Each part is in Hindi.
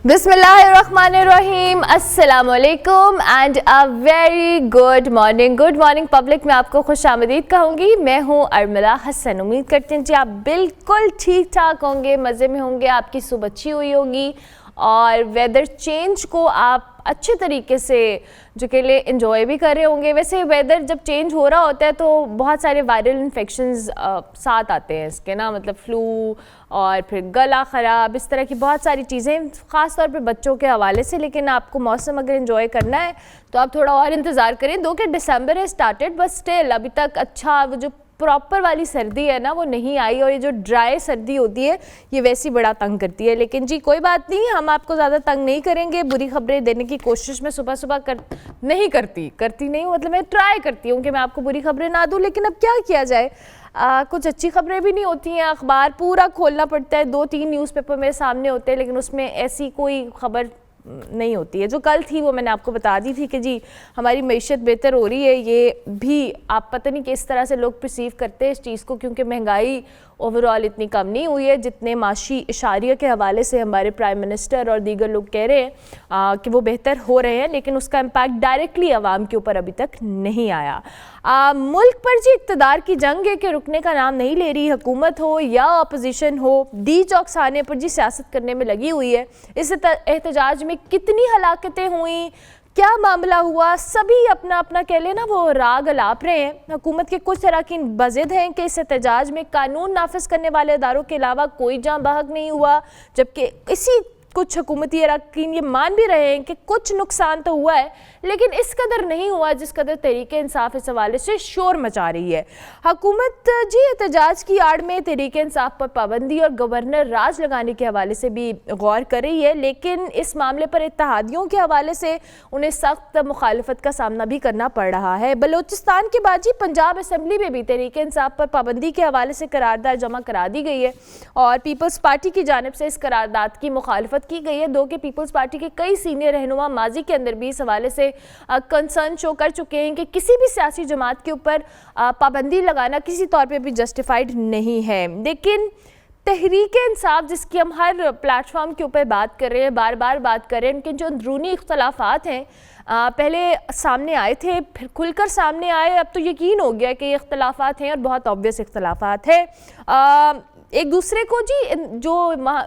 बिस्मिल्लाहिर्रहमानिर्रहीम, अस्सलामुअलैकुम and a very good morning public. मैं आपको खुश आमदीद कहूँगी। मैं हूँ अर्मिला हसन। उम्मीद करते हैं जी आप बिल्कुल ठीक ठाक होंगे, मज़े में होंगे, आपकी सुबह अच्छी हुई होगी और वेदर चेंज को आप अच्छे तरीके से जो के लिए इन्जॉय भी कर रहे होंगे। वैसे वेदर जब चेंज हो रहा होता है तो बहुत सारे वायरल इन्फेक्शंस साथ आते हैं इसके ना, मतलब फ्लू और फिर गला ख़राब, इस तरह की बहुत सारी चीज़ें ख़ास तौर पे बच्चों के हवाले से। लेकिन आपको मौसम अगर इन्जॉय करना है तो आप थोड़ा और इंतज़ार करें। दो कि दिसंबर है स्टार्टेड, बट स्टिल अभी तक अच्छा वो जो प्रॉपर वाली सर्दी है ना वो नहीं आई, और ये जो ड्राई सर्दी होती है ये वैसी बड़ा तंग करती है। लेकिन जी कोई बात नहीं, हम आपको ज़्यादा तंग नहीं करेंगे। बुरी खबरें देने की कोशिश में सुबह सुबह नहीं करती नहीं, मतलब मैं ट्राई करती हूँ कि मैं आपको बुरी खबरें ना दूँ, लेकिन अब क्या किया जाए, कुछ अच्छी खबरें भी नहीं होती हैं। अखबार पूरा खोलना पड़ता है, 2-3 न्यूज़पेपर मेरे सामने होते हैं, लेकिन उसमें ऐसी कोई खबर नहीं होती है। जो कल थी वो मैंने आपको बता दी थी कि जी हमारी मईशत बेहतर हो रही है। ये भी आप पता नहीं किस तरह से लोग परसीव करते हैं इस चीज़ को, क्योंकि महंगाई ओवरऑल इतनी कम नहीं हुई है जितने माशी इशारिया के हवाले से हमारे प्राइम मिनिस्टर और दीगर लोग कह रहे हैं कि वो बेहतर हो रहे हैं, लेकिन उसका इम्पैक्ट डायरेक्टली आवाम के ऊपर अभी तक नहीं आया। मुल्क पर जी इक़्तिदार की जंग है कि रुकने का नाम नहीं ले रही। हुकूमत हो या अपोजिशन हो, डी चौकसाने पर जी सियासत करने में लगी हुई है। इस एहतजाज में कितनी हलाकतें हुई, क्या मामला हुआ, सभी अपना अपना कह लेना वो राग अलाप रहे हैं। हुकूमत के कुछ अरकान बज़िद हैं कि इस एहतजाज में कानून नाफिज करने वाले इदारों के अलावा कोई जाँ बहक नहीं हुआ, जबकि इसी कुछ हुकूमती अरकान ये मान भी रहे हैं कि कुछ नुकसान तो हुआ है, लेकिन इस कदर नहीं हुआ जिस कदर तहरीके इंसाफ इस हवाले से शोर मचा रही है। हुकूमत जी एहतजाज की आड़ में तहरीके इंसाफ पर पाबंदी और गवर्नर राज लगाने के हवाले से भी गौर कर रही है, लेकिन इस मामले पर इत्तेहादियों के हवाले से उन्हें सख्त मुखालफत का सामना भी करना पड़ रहा है। बलोचिस्तान के बाद जी पंजाब असम्बली में भी तहरीके इंसाफ पर पाबंदी के हवाले से करारदाद जमा करा दी गई है और पीपल्स पार्टी की जानिब से इस करारदाद की मुखालफत की गई है। दो कि पीपल्स पार्टी के कई सीनियर रहनुमा माजी के अंदर भी इस हवाले से कंसर्न शो कर चुके हैं कि किसी भी सियासी जमात के ऊपर पाबंदी लगाना किसी तौर पे भी जस्टिफाइड नहीं है। लेकिन तहरीके इंसाफ जिसकी हम हर प्लेटफॉर्म के ऊपर बात कर रहे हैं, बार बार बात कर रहे हैं, उनके जो अंदरूनी इख्तलाफात हैं पहले सामने आए थे, फिर खुलकर सामने आए, अब तो यकीन हो गया कि ये इख्तलाफात हैं और बहुत ऑब्वियस इख्तलाफात हैं। एक दूसरे को जी जो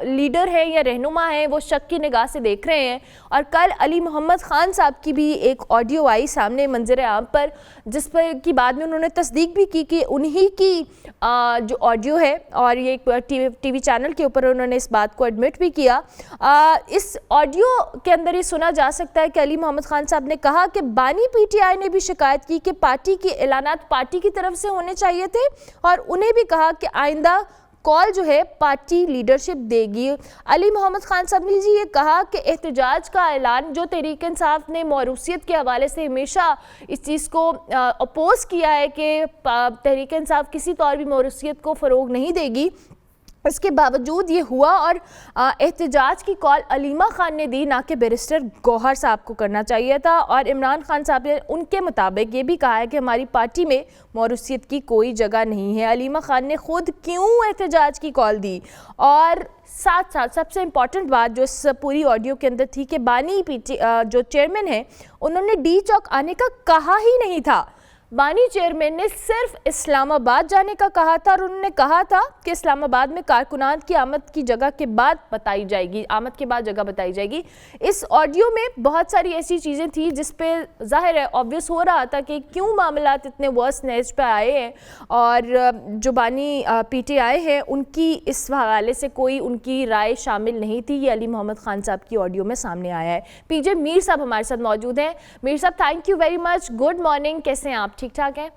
लीडर है या रहनुमा है वो शक की निगाह से देख रहे हैं। और कल अली मोहम्मद ख़ान साहब की भी एक ऑडियो आई सामने मंजर आम पर, जिस पर की बाद में उन्होंने तस्दीक भी की कि उन्हीं की जो ऑडियो है, और ये एक टीवी चैनल के ऊपर उन्होंने इस बात को एडमिट भी किया। इस ऑडियो के अंदर ये सुना जा सकता है कि अली मोहम्मद ख़ान साहब ने कहा कि बानी पीटीआई ने भी शिकायत की कि पार्टी के ऐलानात पार्टी की तरफ से होने चाहिए थे, और उन्हें भी कहा कि आइंदा कॉल जो है पार्टी लीडरशिप देगी। अली मोहम्मद ख़ान साहब ने जी ये कहा कि एहतजाज का ऐलान जो तहरीक इंसाफ ने मौरूसियत के हवाले से हमेशा इस चीज़ को अपोज किया है कि तहरीक इंसाफ किसी तौर भी मौरूसियत को फ़रोग नहीं देगी, इसके बावजूद ये हुआ और एहतजाज की कॉल अलीमा ख़ान ने दी, ना कि बैरिस्टर गौहर साहब को करना चाहिए था। और इमरान खान साहब ने उनके मुताबिक ये भी कहा है कि हमारी पार्टी में मौरूसियत की कोई जगह नहीं है। अलीमा ख़ान ने खुद क्यों एहतजाज की कॉल दी, और साथ साथ सबसे इम्पॉर्टेंट बात जो इस पूरी ऑडियो के अंदर थी कि बानी पीटी जो चेयरमैन है उन्होंने डी चौक आने का कहा ही नहीं था। बानी चेयरमैन ने सिर्फ इस्लामाबाद जाने का कहा था, और उन्होंने कहा था कि इस्लामाबाद में कारकुनान की आमद की जगह के बाद बताई जाएगी, आमद के बाद जगह बताई जाएगी। इस ऑडियो में बहुत सारी ऐसी चीज़ें थी जिस पे ज़ाहिर है ऑब्वियस हो रहा था कि क्यों मामलात इतने वर्स्ट नेज पे आए हैं, और जो बानी पीटीआई है उनकी इस हवाले से कोई उनकी राय शामिल नहीं थी। ये अली मोहम्मद ख़ान साहब की ऑडियो में सामने आया है। पीजे मीर साहब हमारे साथ मौजूद हैं। मीर साहब thank you very much, good morning, कैसे हैं आप? ठीक ठाक है?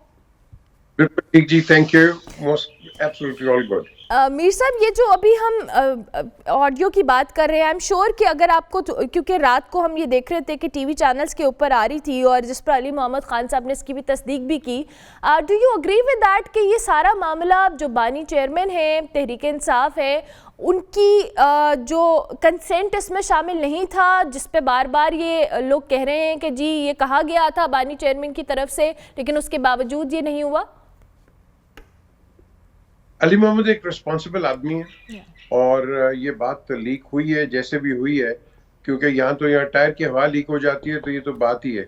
बिल्कुल ठीक जी, thank you, most absolutely all good. Mir साहब ये जो अभी हम ऑडियो की बात कर रहे हैं, आई एम श्योर कि अगर आपको क्योंकि रात को हम ये देख रहे थे कि टीवी चैनल्स के ऊपर आ रही थी और जिस पर अली मोहम्मद ख़ान साहब ने इसकी भी तस्दीक भी की, do you agree with that कि ये सारा मामला जो बानी चेयरमैन है, तहरीक इंसाफ है, उनकी जो कंसेंट इसमें शामिल नहीं था, जिस पे बार बार ये लोग कह रहे हैं कि जी ये कहा गया था बानी चेयरमैन की तरफ से, लेकिन उसके बावजूद ये नहीं हुआ? अली मोहम्मद एक रिस्पॉन्सिबल आदमी है और ये बात लीक हुई है जैसे भी हुई है, क्योंकि यहाँ टायर की हवा लीक हो जाती है, तो ये तो बात ही है।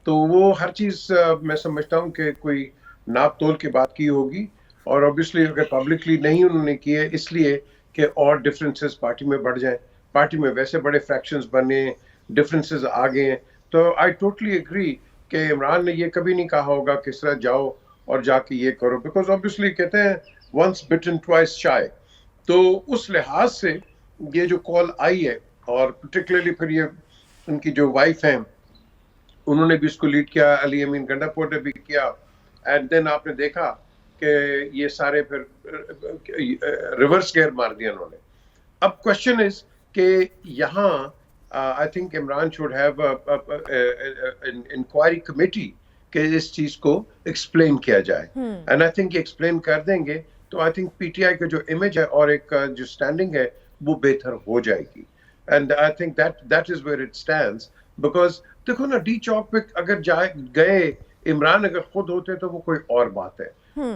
तो वो हर चीज मैं समझता हूँ कि कोई नाप तोल की बात की होगी, और ऑब्वियसली अगर पब्लिकली नहीं उन्होंने की है इसलिए कि और डिफरेंसेस पार्टी में बढ़ जाएं, पार्टी में वैसे बड़े फ्रैक्शंस बने, डिफरेंसेस आ गए हैं। तो आई टोटली एग्री कि इमरान ने ये कभी नहीं कहा होगा कि इस तरह जाओ और जाके ये करो, बिकॉज ऑब्वियसली कहते हैं वंस बिटन ट्वाइस शाय। तो उस लिहाज से ये जो कॉल आई है, और पर्टिकुलरली फिर ये उनकी जो वाइफ हैं उन्होंने भी इसको लीड किया, अली अमीन गंडापुर ने भी किया, एंड देन आपने देखा कि ये सारे फिर रिवर्स गेयर मार दिया उन्होंने। अब क्वेश्चन इज कि यहाँ I think Imran should have inquiry committee कि इस चीज को एक्सप्लेन किया जाए, एंड आई थिंक एक्सप्लेन कर देंगे तो आई थिंक पीटीआई का जो इमेज है और एक जो स्टैंडिंग है वो बेहतर हो जाएगी। And I think that is where it stands, because देखो ना, डी चौक पे अगर जाए गए इमरान अगर खुद होते तो वो कोई और बात है।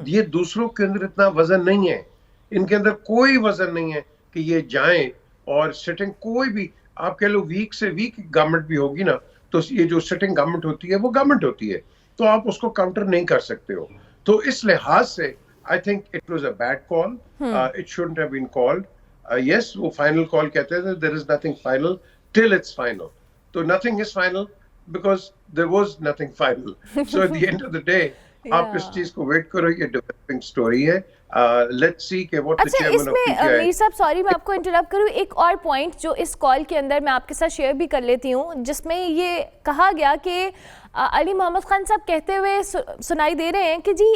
ये दूसरों के अंदर इतना वजन नहीं है, इनके अंदर कोई वजन नहीं है कि ये जाएं और सिटिंग कोई भी, आप कह लो वीक से वीक गवर्नमेंट भी होगी ना, तो ये जो सिटिंग गवर्नमेंट होती है वो गवर्नमेंट होती है, तो आप उसको काउंटर नहीं कर सकते हो। तो इस लिहाज से I think it was a bad call, it shouldn't have been called. Yes, वो फाइनल कॉल कहते थे, there is nothing final till it's final, तो nothing is final because there was nothing final. So at the end of the day, आप इस चीज को वेट करो, ये डेवलपिंग स्टोरी है। लेट्स सी कि what the chairman of PTI. Mir साहब सॉरी मैं आपको इंटरप्ट करूं, एक और पॉइंट जो इस कॉल के अंदर मैं आपके साथ शेयर भी कर लेती हूं, जिसमें ये कहा गया कि अली मोहम्मद खान साहब कहते हुए सुनाई दे रहे हैं कि जी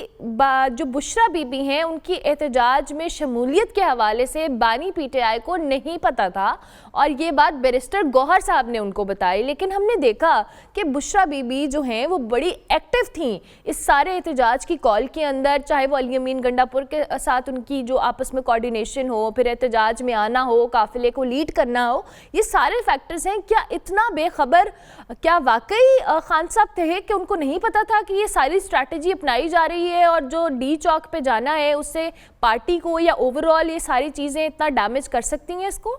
जो बुशरा बीबी हैं उनकी एहतजाज में शमूलियत के हवाले से बानी पीटीआई को नहीं पता था, और ये बात बैरिस्टर गौहर साहब ने उनको बताई। लेकिन हमने देखा कि बुशरा बीबी जो हैं वो बड़ी एक्टिव थी इस सारे एहतजाज की कॉल के अंदर, चाहे वो अली अमीन गंडापुर के साथ उनकी जो आपस में कोऑर्डिनेशन हो, फिर एहतजाज में आना हो, काफिले को लीड करना हो, ये सारे फैक्टर्स हैं। क्या इतना बेखबर, क्या वाकई खान साहब थे कि उनको नहीं पता था कि ये सारी स्ट्रैटेजी अपनाई जा रही है और जो डी चौक पे जाना है उससे पार्टी को या ओवरऑल ये सारी चीजें इतना डैमेज कर सकती हैं इसको?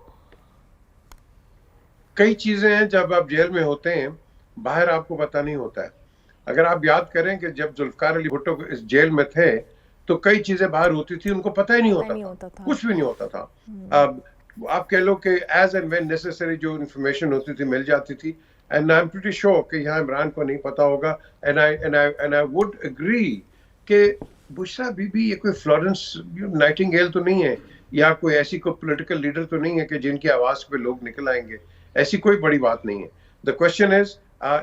कई चीजें हैं जब आप जेल में होते हैं बाहर आपको पता नहीं होता है। अगर आप याद करें कि जब जुल्फकार अली भुट्टो इस जेल में थे तो कई चीजें बाहर होती थी, उनको पता ही नहीं होता था। कुछ भी नहीं होता था। अब आप कह लो कि एज एंड व्हेन नेसेसरी जो इंफॉर्मेशन होती थी मिल जाती थी, and I am pretty sure कि यहाँ इमरान को नहीं पता होगा। एंड आई वुड एग्री कि बुशरा बीबी ये कोई फ्लोरेंस नाइटिंगेल तो नहीं है, या कोई ऐसी कोई पॉलिटिकल लीडर तो नहीं है कि जिनकी आवाज पे लोग निकल आएंगे, ऐसी कोई बड़ी बात नहीं है। द क्वेश्चन इज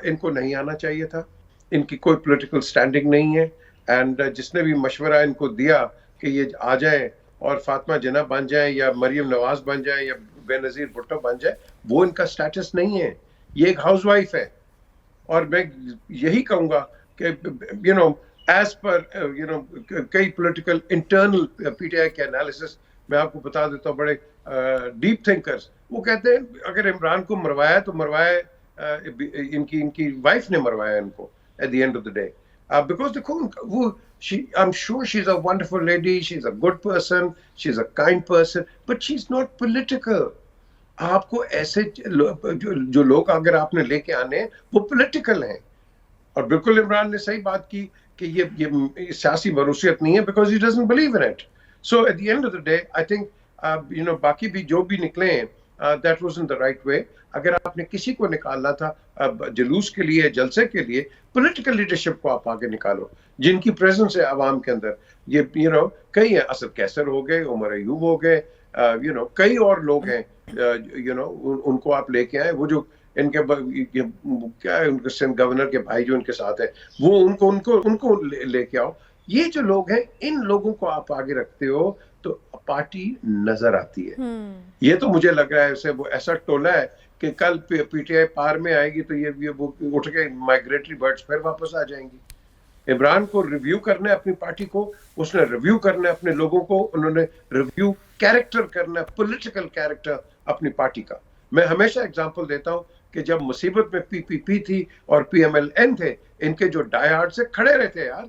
इनको नहीं आना चाहिए था, इनकी कोई पॉलिटिकल स्टैंडिंग नहीं है, एंड जिसने भी मशवरा इनको दिया कि ये आ जाएं और फातिमा जिन्ना बन जाए या मरियम नवाज बन जाए या बेनजीर भुट्टो बन जाए, वो इनका स्टेटस नहीं है। ये एक हाउसवाइफ है, और मैं यही कहूंगा कि यू नो एज पर यू नो कई पॉलिटिकल इंटरनल पीटीआई के एनालिसिस मैं आपको बता देता हूँ, बड़े डीप थिंकर्स वो कहते हैं अगर इमरान को मरवाया तो मरवाया इनकी वाइफ ने मरवाया इनको at the end of the day, because देखो वो I am sure she is a wonderful lady, she is a good person, she is a kind person, but she is not political. आपको ऐसे जो लोग अगर आपने लेके आने वो पॉलिटिकल हैं, और बिल्कुल इमरान ने सही बात की कि ये सियासी मरूसियत नहीं है, because he doesn't believe in it. So at the end of the day I think you know बाकी भी जो भी निकले that was in the right way. अगर आपने किसी को निकालना था जुलूस के लिए, जलसे के लिए, पॉलिटिकल लीडरशिप को आप आगे निकालो जिनकी प्रेजेंस है आवाम के अंदर। ये यू नो कई है, असद कैसर हो गए, उमर अयूब हो गए, यू नो कई और लोग हैं, यू नो उनको आप लेके आए। वो जो इनके क्या है, उनके सिंध गवर्नर के भाई जो इनके साथ है, वो उनको लेके आओ। ये जो लोग हैं, इन लोगों को आप आगे रखते हो तो पार्टी नजर आती है। ये तो मुझे लग रहा है उसे वो ऐसा टोला है कि कल पीटीआई पार में आएगी तो ये वो उठ के माइग्रेटरी बर्ड्स फिर वापस आ जाएंगी। इमरान को रिव्यू करना है अपनी पार्टी को, उसने रिव्यू करना है अपने लोगों को, उन्होंने रिव्यू कैरेक्टर करना है, पॉलिटिकल कैरेक्टर अपनी पार्टी का। मैं हमेशा एग्जांपल देता हूं कि जब मुसीबत में पीपीपी थी और पीएमएलएन थे, इनके जो डायहार्ड से खड़े रहते यार,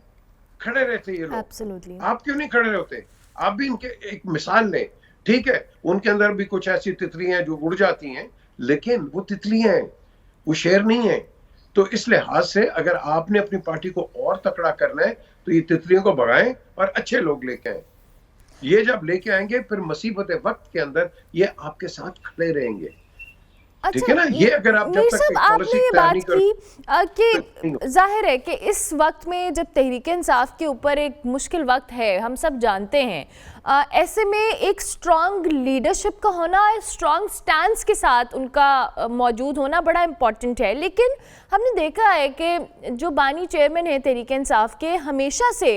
खड़े रहते ये लोग। Absolutely. आप क्यों नहीं खड़े होते? आप भी इनके एक मिसाल लें, ठीक है, उनके अंदर भी कुछ ऐसी तितलियां जो उड़ जाती हैं, लेकिन वो तितलियां हैं, वो शेर नहीं है। तो इस लिहाज से अगर आपने अपनी पार्टी को और तकड़ा करना है तो ये तितलियों को भगाएं और अच्छे लोग लेके आए। ये जब लेके आएंगे फिर मुसीबत वक्त के अंदर ये आपके साथ खड़े रहेंगे। ठीक है ना? ये अगर आप जब तक आपने ये बात की कि जाहिर है कि इस वक्त में जब तहरीक इंसाफ के ऊपर एक मुश्किल वक्त है, हम सब जानते हैं, ऐसे में एक स्ट्रॉन्ग लीडरशिप का होना, स्ट्रॉन्ग स्टैंड के साथ उनका मौजूद होना बड़ा इम्पॉर्टेंट है। लेकिन हमने देखा है कि जो बानी चेयरमैन है तहरीक इंसाफ के, हमेशा से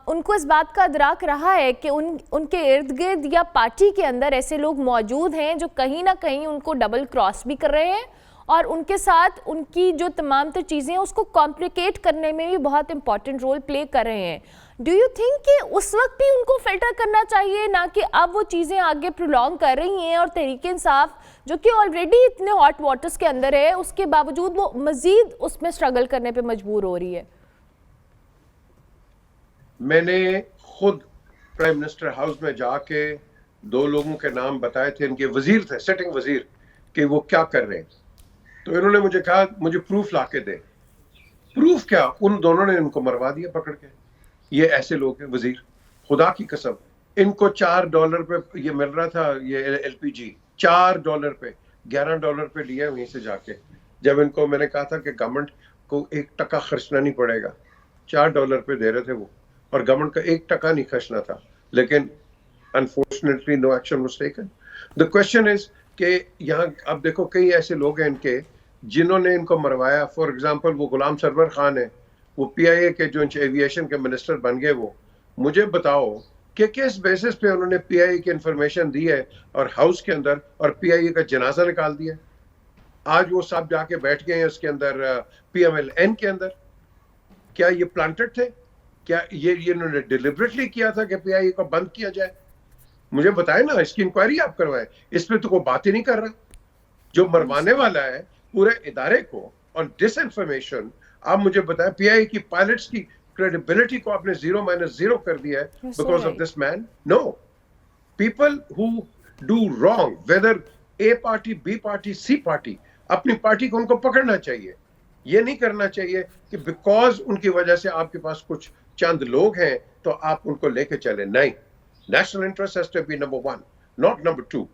उनको इस बात का अदराक रहा है कि उनके इर्द गिर्द या पार्टी के अंदर ऐसे लोग मौजूद हैं जो कहीं ना कहीं उनको डबल क्रॉस भी कर रहे हैं और उनके साथ उनकी जो तमाम तो चीज़ें हैं उसको कॉम्प्लिकेट करने में भी बहुत इंपॉर्टेंट रोल प्ले कर रहे हैं। डू यू थिंक कि उस वक्त भी उनको फिल्टर करना चाहिए, ना कि अब वो चीज़ें आगे प्रोलॉन्ग कर रही हैं और तहरीक इंसाफ जो कि ऑलरेडी इतने हॉट वाटर्स के अंदर है उसके बावजूद वो मज़ीद उसमें स्ट्रगल करने पे मजबूर हो रही है? मैंने खुद प्राइम मिनिस्टर हाउस में जाके 2 लोगों के नाम बताए थे, इनके वजीर थे, सिटिंग वजीर, कि वो क्या कर रहे हैं। तो इन्होंने मुझे कहा मुझे प्रूफ ला के दे। प्रूफ क्या? उन दोनों ने इनको मरवा दिया पकड़ के। ये ऐसे लोग हैं वजीर, खुदा की कसम। इनको $4 पे ये मिल रहा था, ये LPG $4 पे, $11 पे लिया वहीं से जाके। जब इनको मैंने कहा था कि गवर्नमेंट को 1 टका खर्चना नहीं पड़ेगा, $4 पे दे रहे थे वो, और गवर्नमेंट का 1 टका नहीं खर्चना था। लेकिन unfortunately no action was taken. The question is कि यहाँ अब देखो कई ऐसे लोग हैं इनके जिन्होंने इनको मरवाया। फॉर एग्जांपल वो गुलाम सरवर खान है, वो PIA के जो एविएशन के मिनिस्टर बन गए। वो मुझे बताओ कि किस बेसिस पे उन्होंने PIA की इंफॉर्मेशन दी है और हाउस के अंदर, और PIA का जनाजा निकाल दिया। आज वो सब जाके बैठ गए हैं उसके अंदर, PMLN के अंदर। क्या ये प्लांटेड थे? क्या ये इन्होंने डिलिबरेटली किया था कि PIA को बंद किया जाए? मुझे बताए ना, इसकी इंक्वायरी आप करवाएं। इस पे तो कोई बात ही नहीं कर रहा। जो मरवाने वाला है पूरे इदारे को और डिसइंफॉर्मेशन, आप मुझे बताएं, PIA की पायलट्स की क्रेडिबिलिटी को आपने 0-0 कर दिया है because of this man. No, people who do wrong, whether A party, B party, C party, अपनी पार्टी को उनको पकड़ना चाहिए। ये नहीं करना चाहिए कि बिकॉज उनकी वजह से आपके पास कुछ चंद लोग हैं तो आप उनको लेके चले। नहीं, national interest has to be number 1, not number 2।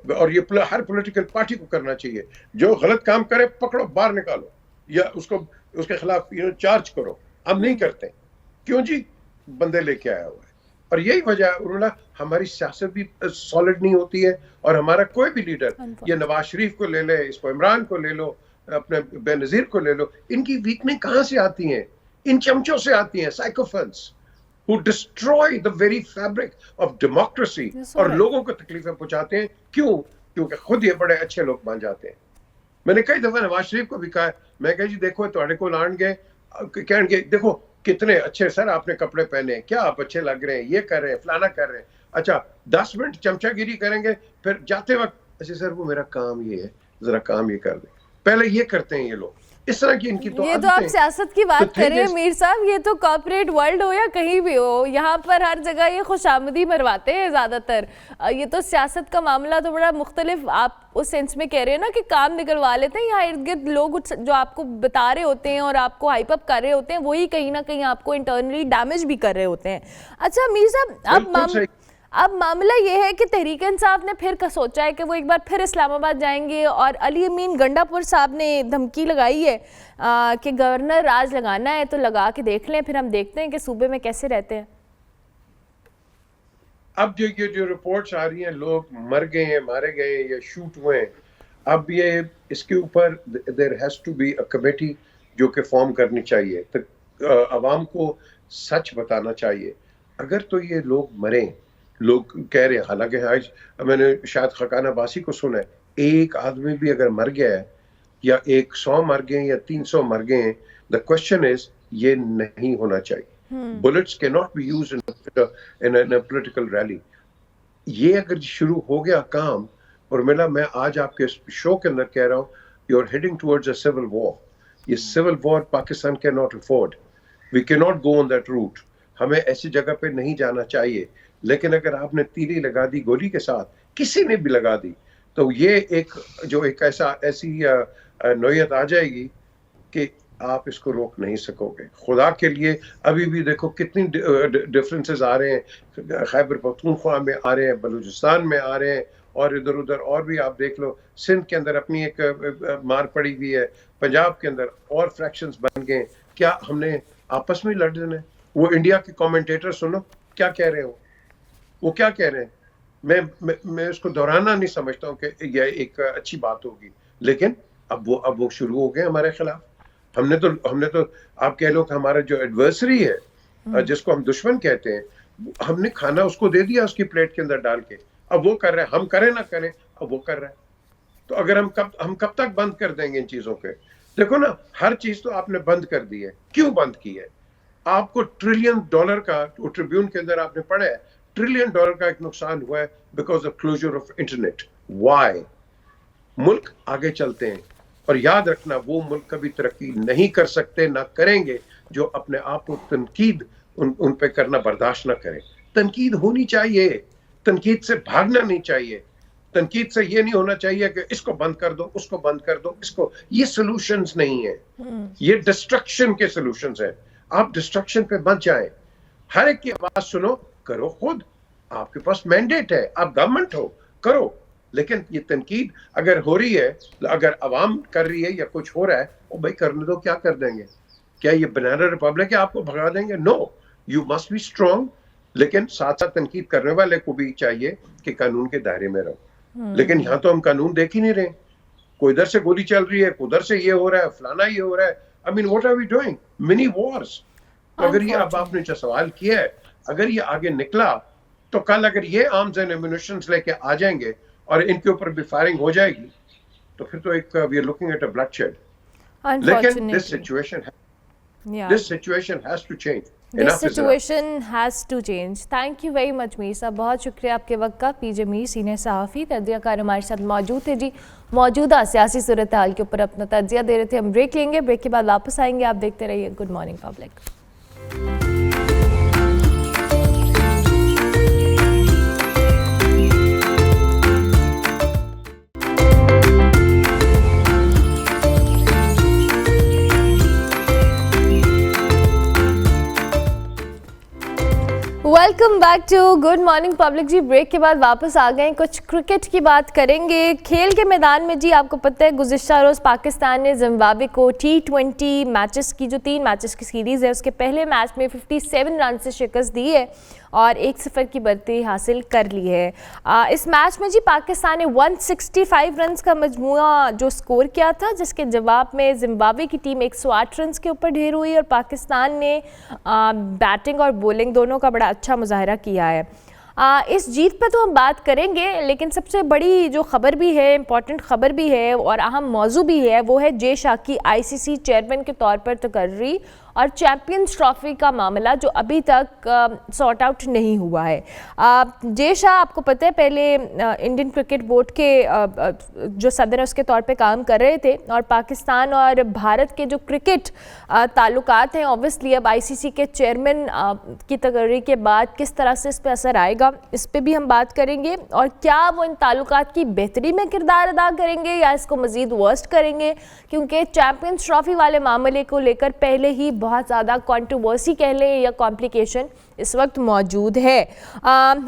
और ये हर पॉलिटिकल पार्टी को करना चाहिए। जो गलत काम करे पकड़ो, बाहर निकालो, या उसको उसके खिलाफ चार्ज करो। हम नहीं करते। क्यों जी? बंदे लेके आया हुआ है। और यही वजह है उन्होंने, हमारी सियासत भी सॉलिड नहीं होती है, और हमारा कोई भी लीडर, ये नवाज शरीफ को ले ले, इसको इमरान को ले लो, अपने बेनजीर को ले लो, इनकी वीकनेस कहां से आती है? इन चमचों से आती हैं, साइकोफेंस who destroy the very fabric of democracy, और लोगों को तकलीफें पहुंचाते हैं। क्यों? क्योंकि खुद ये बड़े अच्छे लोग बन जाते हैं। मैंने कई दफा नवाज शरीफ को भी कहा, मैं कहा जी देखो तुहाडे को लान गए, कहेंगे देखो कितने अच्छे सर आपने कपड़े पहने, क्या आप अच्छे लग रहे हैं, ये कर रहे हैं, फलाना कर रहे हैं। अच्छा 10 मिनट चमचागिरी करेंगे, फिर जाते वक्त अच्छा सर वो मेरा काम ये है, जरा काम ये कर दे। पहले ये करते हैं ये लोग। इस तरह की इनकी तो ये तो आप सियासत की बात कर रहे हैं मीर साहब, ये तो कॉर्पोरेट वर्ल्ड हो या कहीं भी हो, यहाँ पर हर जगह ये खुशामदी मरवाते हैं ज़्यादातर। ये तो सियासत का मामला तो बड़ा मुख्तलिफ, आप उस सेंस में कह रहे हैं ना कि काम निकलवा लेते हैं। यहाँ इर्द गिर्द लोग जो आपको बता रहे होते हैं और आपको हाइप अप कर रहे होते हैं, वही कहीं ना कहीं आपको इंटरनली डैमेज भी कर रहे होते हैं। अच्छा मीर साहब, अब मामला ये है कि तहरीक इंसाफ ने फिर सोचा है कि वो एक बार फिर इस्लामाबाद जाएंगे, और अली अमीन गंडापुर साहब ने धमकी लगाई है कि गवर्नर राज लगाना है तो लगा के देख लें, फिर हम देखते हैं कि सूबे में कैसे रहते हैं। अब जो रिपोर्ट्स आ रही हैं, लोग मर गए हैं, मारे गए या शूट हुए हैं, अब ये इसके ऊपर there has to be a committee जो कि फॉर्म करनी चाहिए। तो अवाम को सच बताना चाहिए। अगर तो ये लोग मरे, लोग कह रहे हैं, हालांकि आज मैंने शायद खकाना बासी को सुना है, एक आदमी भी अगर मर गया है या 100 मर गए या 300 मर गए हैं, द क्वेश्चन इज ये नहीं होना चाहिए। Bullets can not be used in a political rally. ये अगर शुरू हो गया काम, और मैं आज आपके शो के अंदर कह रहा हूँ, you are heading towards a civil war. ये civil war Pakistan can not afford, we can not go on that route. हमें ऐसी जगह पे नहीं जाना चाहिए। लेकिन अगर आपने तीली लगा दी गोली के साथ, किसी ने भी लगा दी, तो ये एक ऐसी नौयत आ जाएगी कि आप इसको रोक नहीं सकोगे। खुदा के लिए अभी भी देखो कितनी डिफरेंसेस आ रहे हैं, खैबर पख्तूनख्वा में आ रहे हैं, बलूचिस्तान में आ रहे हैं, और इधर उधर और भी आप देख लो, सिंध के अंदर अपनी एक मार पड़ी हुई है, पंजाब के अंदर और फ्रैक्शंस बन गए। क्या हमने आपस में लड़ देना है? वो इंडिया के कमेंटेटर सुनो क्या कह रहे हो, वो क्या कह रहे हैं। मैं उसको दोहराना नहीं समझता हूँ कि यह एक अच्छी बात होगी, लेकिन अब वो शुरू हो गए हमारे खिलाफ। हमने तो आप कह लो कि हमारा जो एडवर्सरी है, जिसको हम दुश्मन कहते हैं, हमने खाना उसको दे दिया उसकी प्लेट के अंदर डाल के। अब वो कर रहे हैं, हम करें ना करें, अब वो कर रहे हैं। तो अगर हम कब तक बंद कर देंगे इन चीजों के? देखो ना, हर चीज तो आपने बंद कर दी है। क्यों बंद की है? आपको $1 ट्रिलियन का, ट्रिब्यून के अंदर आपने पढ़ा है, $1 ट्रिलियन का एक नुकसान हुआ है because of closure of internet. Why? मुल्क आगे चलते हैं, और याद रखना वो मुल्क कभी तरक्की नहीं कर सकते, ना करेंगे, जो अपने आप को तनकीद उन पे करना बर्दाश्त ना करें। तनकीद होनी चाहिए, तनकीद से भागना नहीं चाहिए। तनकीद से ये नहीं होना चाहिए कि इसको बंद कर दो, उसको बंद कर दो, इसको। ये सॉल्यूशंस नहीं है, ये डिस्ट्रक्शन के सॉल्यूशंस हैं। आप डिस्ट्रक्शन पे मत जाएं। हर एक की आवाज सुनो, करो खुद। आपके पास मैंडेट है, आप गवर्नमेंट हो, करो। लेकिन ये तनकीद अगर हो रही है, अगर अवाम कर रही है या कुछ हो रहा है, ओ भाई करने दो, क्या कर देंगे? क्या ये बनाना रिपब्लिक है आपको भगा देंगे? No, you must be strong. लेकिन साथ साथ तनकीद करने वाले को भी चाहिए कि कानून के दायरे में रहो। लेकिन यहाँ तो हम कानून देख ही नहीं रहे। कोई इधर से गोली चल रही है, उधर से ये हो रहा है, फलाना ये हो रहा है। I mean what are we doing? Mini wars. तो अगर ये, अब आपने जो सवाल किया है, अगर ये आगे निकला, तो कल अगर ये आर्म्स एंड एम्युनिशंस लेके आ जाएंगे और इनके ऊपर भी फायरिंग हो जाएगी, तो फिर तो एक we are looking at a bloodshed. लेकिन this situation has to change. This situation has to change. Thank you very much Mir साहब, बहुत शुक्रिया आपके वक्त का। पीजे मीर सीनियर सहाफ़ी तज्ज़ियाकार हमारे साथ मौजूद थे जी। मौजूदा सियासी सूरत हाल के ऊपर अपना तज्ज़िया दे रहे थे। हम ब्रेक लेंगे, ब्रेक के बाद वापस आएंगे। आप देखते रहिए good morning public. Welcome back to good morning public ji. Break के बाद वापस आ गए। कुछ क्रिकेट की बात करेंगे। खेल के मैदान में जी आपको पता है गुज़िश्ता रोज़ पाकिस्तान ने जिम्बाब्वे को T20 मैचेस की, जो 3 मैचेस की सीरीज़ है, उसके पहले मैच में 57 रन से शिकस्त दी है और 1-0 की बढ़ती हासिल कर ली है। इस मैच में जी पाकिस्तान ने 165 रन का मजमूआ जो स्कोर किया था, जिसके जवाब में जिम्बाब्वे की टीम 108 रन के ऊपर ढेर हुई और पाकिस्तान ने बैटिंग और बॉलिंग दोनों का बड़ा अच्छा मुजाहरा किया है। इस जीत पे तो हम बात करेंगे, लेकिन सबसे बड़ी जो खबर भी है, इम्पॉर्टेंट खबर भी है और अहम मौजू भी है, वो है जे शाह की ICC चेयरमैन के तौर पर तकर्री और चैम्पियंस ट्रॉफी का मामला जो अभी तक सॉर्ट आउट नहीं हुआ है। जे शाह आपको पता है पहले इंडियन क्रिकेट बोर्ड के जो सदर है उसके तौर पे काम कर रहे थे, और पाकिस्तान और भारत के जो क्रिकेट ताल्लुकात हैं, ऑब्वियसली अब ICC के चेयरमैन की तकर्री के बाद किस तरह से इस पर असर आएगा, इस पर भी हम बात करेंगे। और क्या वो इन ताल्लुकात की बेहतरी में किरदार अदा करेंगे या इसको मज़ीद वर्स्ट करेंगे, क्योंकि चैम्पियंस ट्रॉफी वाले मामले को लेकर पहले ही बहुत ज़्यादा कंट्रोवर्सी कह लें या कॉम्प्लिकेशन इस वक्त मौजूद है।